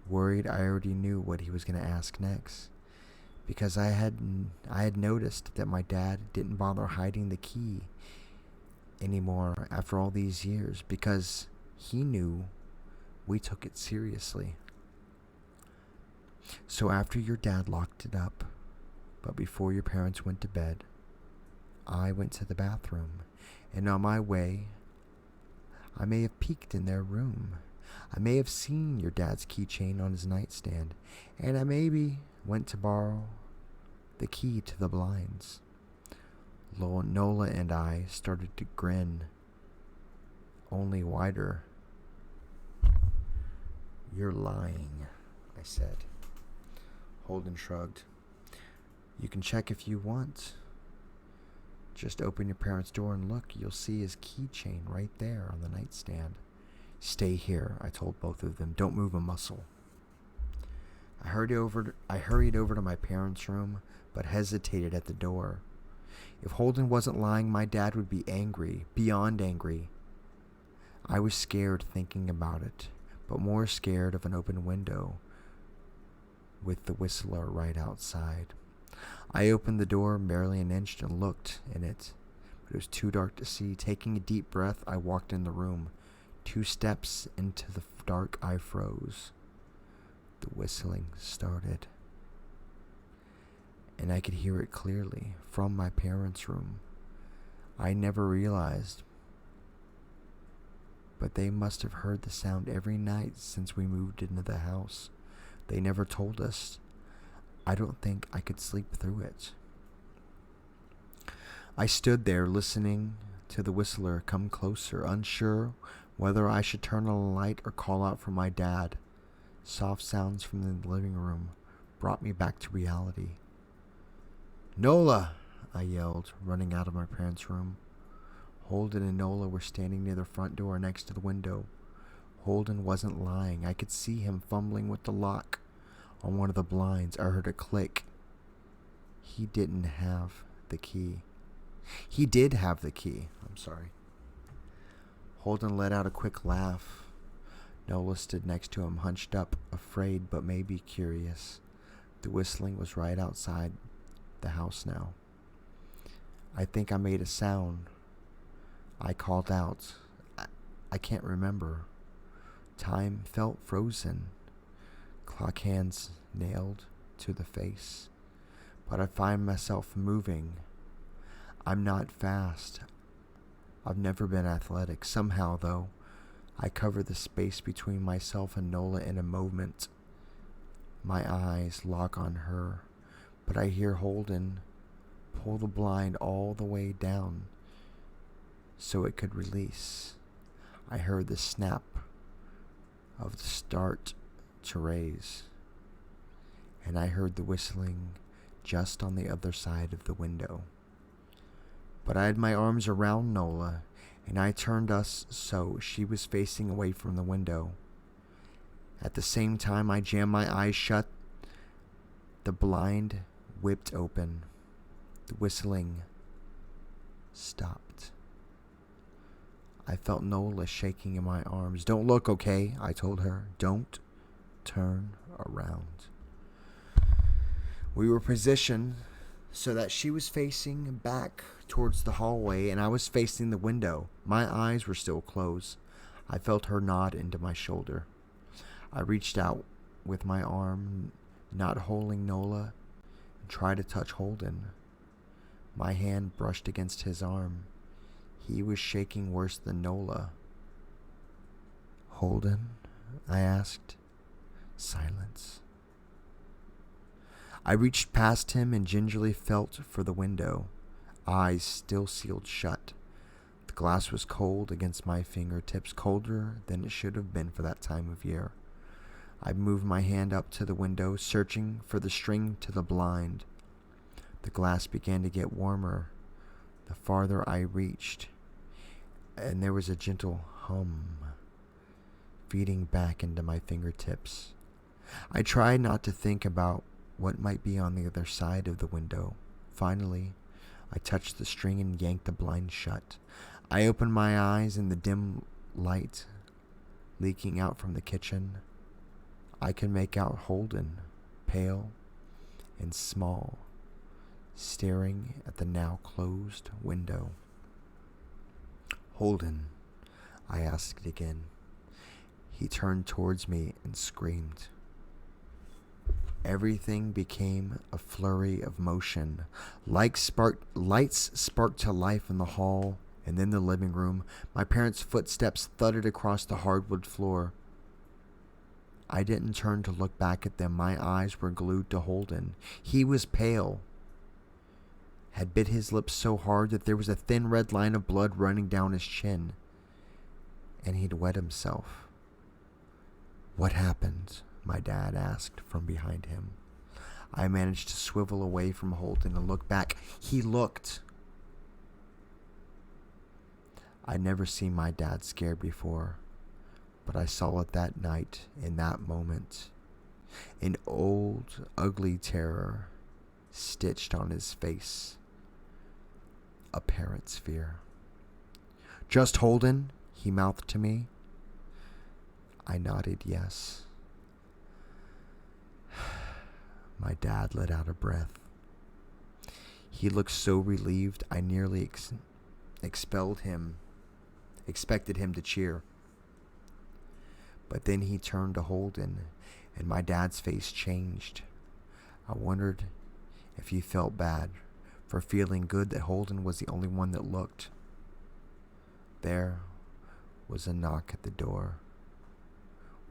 Speaker 12: worried I already knew what he was going to ask next, because I had noticed that my dad didn't bother hiding the key anymore after all these years, because he knew we took it seriously. "So after your dad locked it up, but before your parents went to bed, I went to the bathroom, and on my way, I may have peeked in their room. I may have seen your dad's keychain on his nightstand, and I maybe went to borrow the key to the blinds." Nola and I started to grin, only wider. "You're lying," I said. Holden shrugged. "You can check if you want. Just open your parents' door and look. You'll see his keychain right there on the nightstand." "Stay here," I told both of them. "Don't move a muscle." I hurried over to my parents' room, but hesitated at the door. If Holden wasn't lying, my dad would be angry, beyond angry. I was scared thinking about it, but more scared of an open window with the Whistler right outside. I opened the door barely an inch and looked in it, but it was too dark to see. Taking a deep breath, I walked in the room. 2 steps into the dark, I froze. The whistling started, and I could hear it clearly from my parents' room. I never realized, but they must have heard the sound every night since we moved into the house. They never told us. I don't think I could sleep through it. I stood there listening to the whistler come closer, unsure whether I should turn on the light or call out for my dad. Soft sounds from the living room brought me back to reality. "Nola!" I yelled, running out of my parents' room. Holden and Nola were standing near the front door next to the window. Holden wasn't lying. I could see him fumbling with the lock on one of the blinds. I heard a click. He didn't have the key. He did have the key. I'm sorry. Holden let out a quick laugh. Nola stood next to him, hunched up, afraid but maybe curious. The whistling was right outside the house now. I think I made a sound. I called out. I can't remember. Time felt frozen. Clock hands nailed to the face. But I find myself moving. I'm not fast. I've never been athletic. Somehow, though, I cover the space between myself and Nola in a moment. My eyes lock on her, but I hear Holden pull the blind all the way down so it could release. I heard the snap of the start to raise, and I heard the whistling just on the other side of the window. But I had my arms around Nola, and I turned us so she was facing away from the window. At the same time, I jammed my eyes shut. The blind whipped open. The whistling stopped. I felt Nola shaking in my arms. "Don't look, okay?" I told her. "Don't turn around." We were positioned so that she was facing back towards the hallway and I was facing the window. My eyes were still closed. I felt her nod into my shoulder. I reached out with my arm, not holding Nola, and tried to touch Holden. My hand brushed against his arm. He was shaking worse than Nola. "Holden?" I asked. Silence. I reached past him and gingerly felt for the window, eyes still sealed shut. The glass was cold against my fingertips, colder than it should have been for that time of year. I moved my hand up to the window, searching for the string to the blind. The glass began to get warmer the farther I reached, and there was a gentle hum feeding back into my fingertips. I tried not to think about what might be on the other side of the window. Finally, I touched the string and yanked the blind shut. I opened my eyes in the dim light leaking out from the kitchen. I could make out Holden, pale and small, staring at the now closed window. "Holden," I asked again. He turned towards me and screamed. Everything became a flurry of motion. Lights sparked to life in the hall and then the living room. My parents' footsteps thudded across the hardwood floor. I didn't turn to look back at them. My eyes were glued to Holden. He was pale, had bit his lips so hard that there was a thin red line of blood running down his chin, and he'd wet himself. "What happened?" my dad asked from behind him. I managed to swivel away from Holden and look back. He looked. I'd never seen my dad scared before, but I saw it that night, in that moment. An old, ugly terror stitched on his face. A parent's fear. "Just Holden?" he mouthed to me. I nodded yes. My dad let out a breath. He looked so relieved I nearly expected him to cheer. But then he turned to Holden, and my dad's face changed. I wondered if he felt bad for feeling good that Holden was the only one that looked. There was a knock at the door.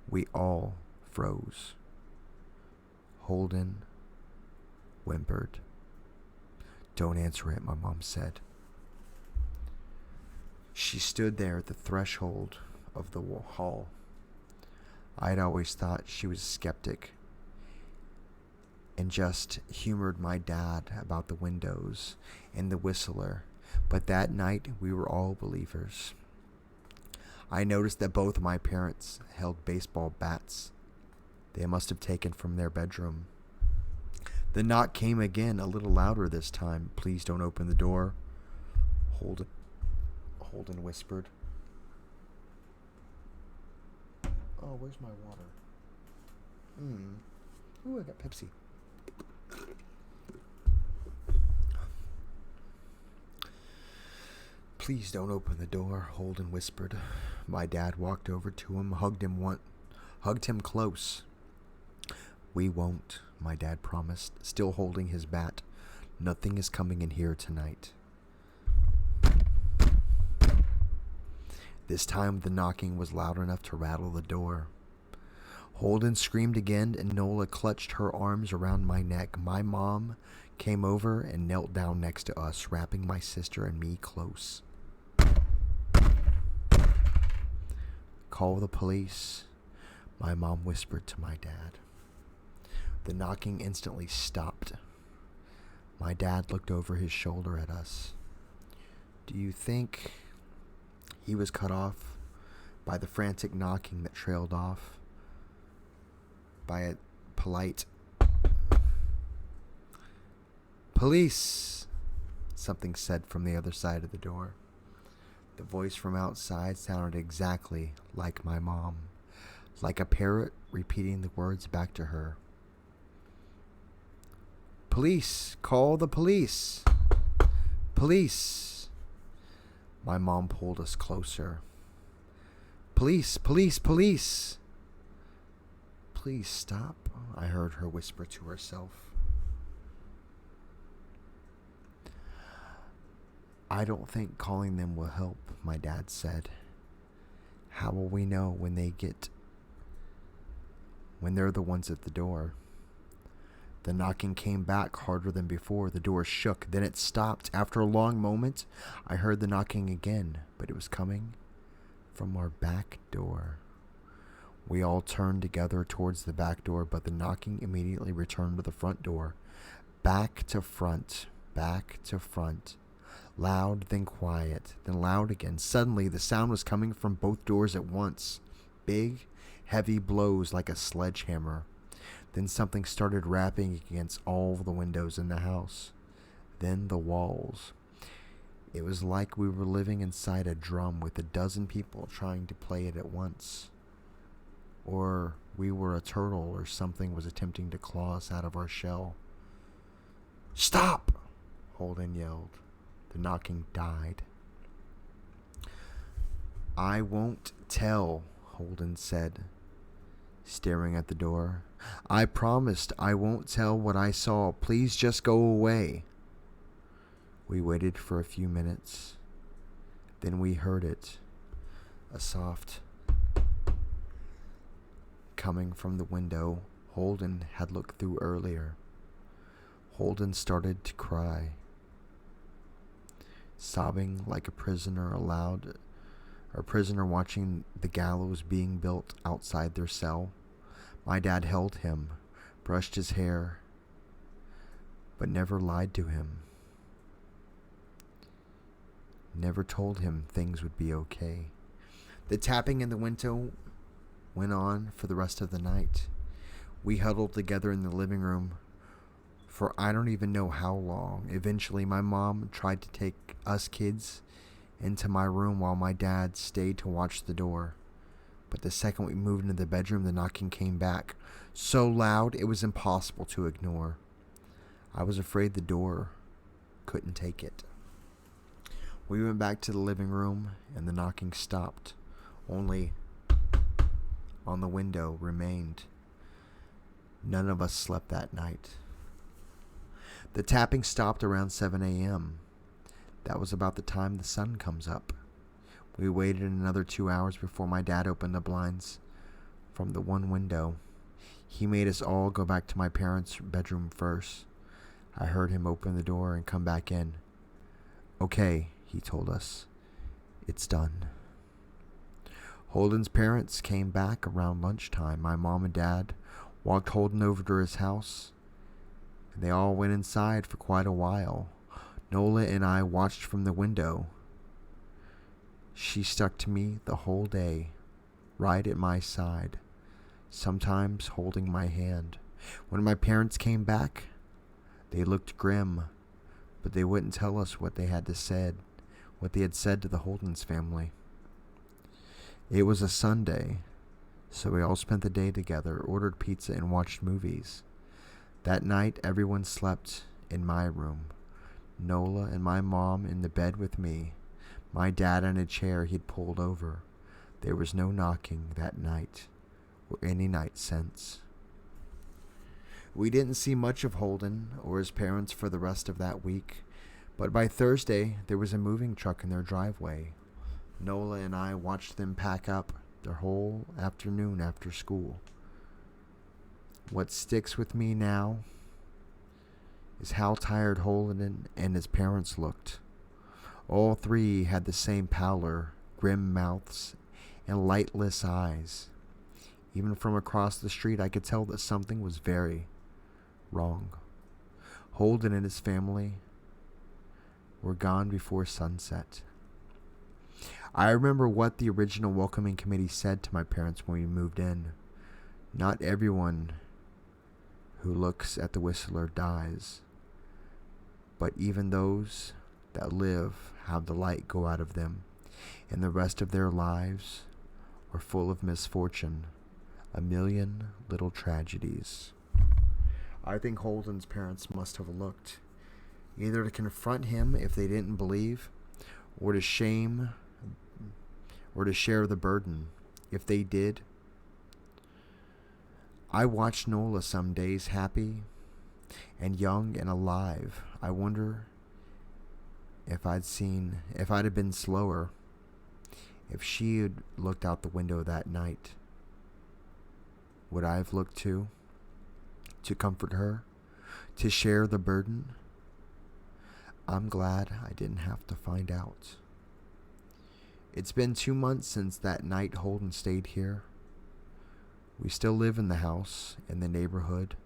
Speaker 12: We all froze. Holden whimpered. "Don't answer it," my mom said. She stood there at the threshold of the hall. I'd always thought she was a skeptic and just humored my dad about the windows and the whistler, but that night we were all believers. I noticed that both of my parents held baseball bats. They must have taken from their bedroom. The knock came again, a little louder this time. "Please don't open the door," Holden whispered. "Oh, where's my water? Ooh, I got Pepsi." "Please don't open the door," Holden whispered. My dad walked over to him, hugged him close. "We won't," my dad promised, still holding his bat. "Nothing is coming in here tonight." This time the knocking was loud enough to rattle the door. Holden screamed again, and Nola clutched her arms around my neck. My mom came over and knelt down next to us, wrapping my sister and me close. "Call the police," my mom whispered to my dad. The knocking instantly stopped. My dad looked over his shoulder at us. "Do you think He was cut off by the frantic knocking that trailed off by a polite "Police!" something said from the other side of the door. The voice from outside sounded exactly like my mom, like a parrot repeating the words back to her. "Police! Call the police! Police!" My mom pulled us closer. "Police! Police! Police!" "Please stop," I heard her whisper to herself. "I don't think calling them will help," my dad said. "How will we know when they're the ones at the door?" The knocking came back harder than before. The door shook, then it stopped. After a long moment, I heard the knocking again, but it was coming from our back door. We all turned together towards the back door, but the knocking immediately returned to the front door. Back to front, back to front. Loud, then quiet, then loud again. Suddenly, the sound was coming from both doors at once. Big, heavy blows like a sledgehammer. Then something started rapping against all the windows in the house. Then the walls. It was like we were living inside a drum with a dozen people trying to play it at once. Or we were a turtle or something was attempting to claw us out of our shell. "Stop!" Holden yelled. The knocking died. "I won't tell," Holden said, staring at the door. "I promised I won't tell what I saw. Please just go away." We waited for a few minutes. Then we heard it. A soft coming from the window Holden had looked through earlier. Holden started to cry, sobbing like a prisoner watching the gallows being built outside their cell. My dad held him, brushed his hair, but never lied to him. Never told him things would be okay. The tapping in the window went on for the rest of the night. We huddled together in the living room for I don't even know how long. Eventually, my mom tried to take us kids into my room while my dad stayed to watch the door. But the second we moved into the bedroom, the knocking came back. So loud, it was impossible to ignore. I was afraid the door couldn't take it. We went back to the living room, and the knocking stopped. Only on the window remained. None of us slept that night. The tapping stopped around 7 a.m. That was about the time the sun comes up. We waited another 2 hours before my dad opened the blinds from the one window. He made us all go back to my parents' bedroom first. I heard him open the door and come back in. "Okay," he told us. "It's done." Holden's parents came back around lunchtime. My mom and dad walked Holden over to his house, and they all went inside for quite a while. Nola and I watched from the window. She stuck to me the whole day, right at my side, sometimes holding my hand. When my parents came back, they looked grim, but they wouldn't tell us what they had said to the Holden's family. It was a Sunday, so we all spent the day together, ordered pizza, and watched movies. That night, everyone slept in my room. Nola and my mom in the bed with me, my dad in a chair he'd pulled over. There was no knocking that night, or any night since. We didn't see much of Holden or his parents for the rest of that week, but by Thursday, there was a moving truck in their driveway. Nola and I watched them pack up their whole afternoon after school. What sticks with me now is how tired Holden and his parents looked. All three had the same pallor, grim mouths, and lightless eyes. Even from across the street, I could tell that something was very wrong. Holden and his family were gone before sunset. I remember what the original welcoming committee said to my parents when we moved in. Not everyone who looks at the Whistler dies, but even those that live have the light go out of them, and the rest of their lives are full of misfortune, a million little tragedies. I think Holden's parents must have looked, either to confront him if they didn't believe, or to shame, or to share the burden if they did. I watched Nola some days happy and young and alive. I wonder if I'd have been slower, if she had looked out the window that night. Would I have looked too? To comfort her? To share the burden? I'm glad I didn't have to find out. It's been 2 months since that night Holden stayed here. We still live in the house, in the neighborhood.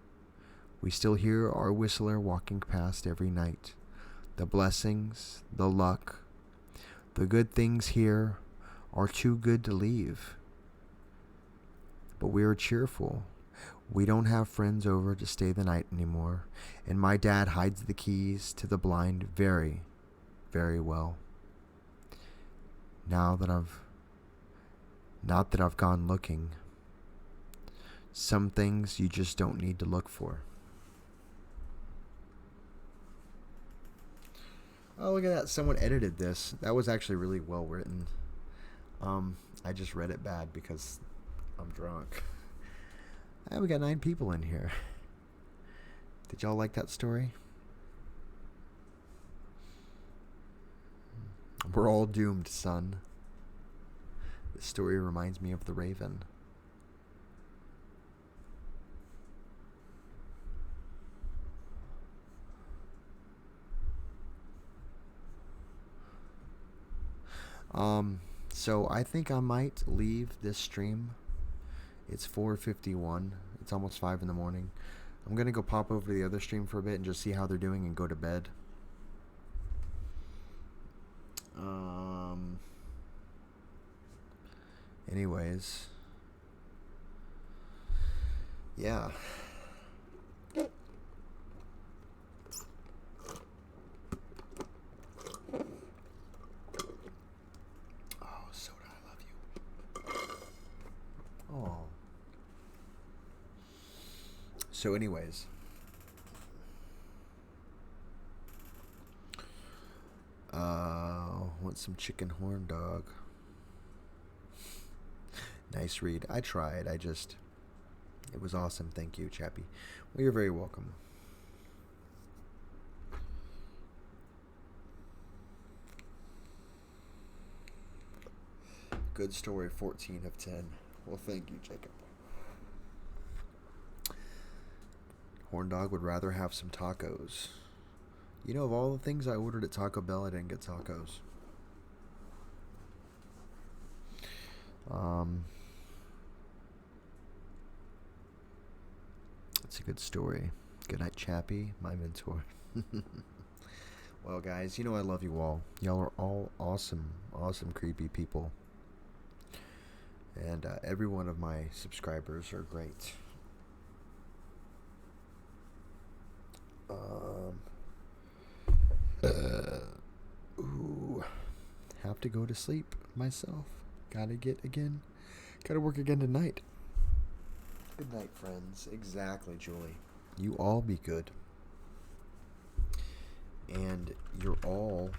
Speaker 12: We still hear our Whistler walking past every night. The blessings, the luck, the good things here are too good to leave. But we are cheerful. We don't have friends over to stay the night anymore, and my dad hides the keys to the blind very, very well. Not that I've gone looking. Some things you just don't need to look for. Oh, look at that. Someone edited this. That was actually really well written. I just read it bad because I'm drunk. We got 9 people in here. Did y'all like that story? We're all doomed, son. This story reminds me of The Raven. So I think I might leave this stream. It's 4:51. It's almost 5 in the morning. I'm gonna go pop over to the other stream for a bit and just see how they're doing and go to bed. Anyways. Yeah. So anyways, want some chicken horn dog. Nice read. I tried. It was awesome. Thank you, Chappie. Well, you're very welcome. Good story, 14 of 10. Well, thank you, Jacob. Horn dog would rather have some tacos. You know, of all the things I ordered at Taco Bell, I didn't get tacos. It's a good story. Good night, Chappie, my mentor. Well, guys, you know I love you all. Y'all are all awesome, awesome, creepy people. And every one of my subscribers are great. Have to go to sleep myself. Gotta work again tonight. Good night, friends. Exactly, Julie. You all be good. And you're all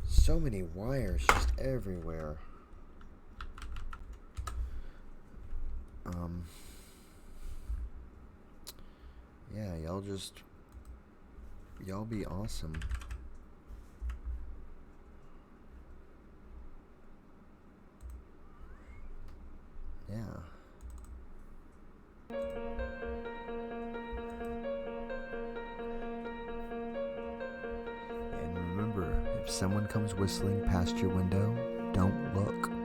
Speaker 12: so many wires just everywhere. Yeah, y'all be awesome. Yeah. And remember, if someone comes whistling past your window, don't look.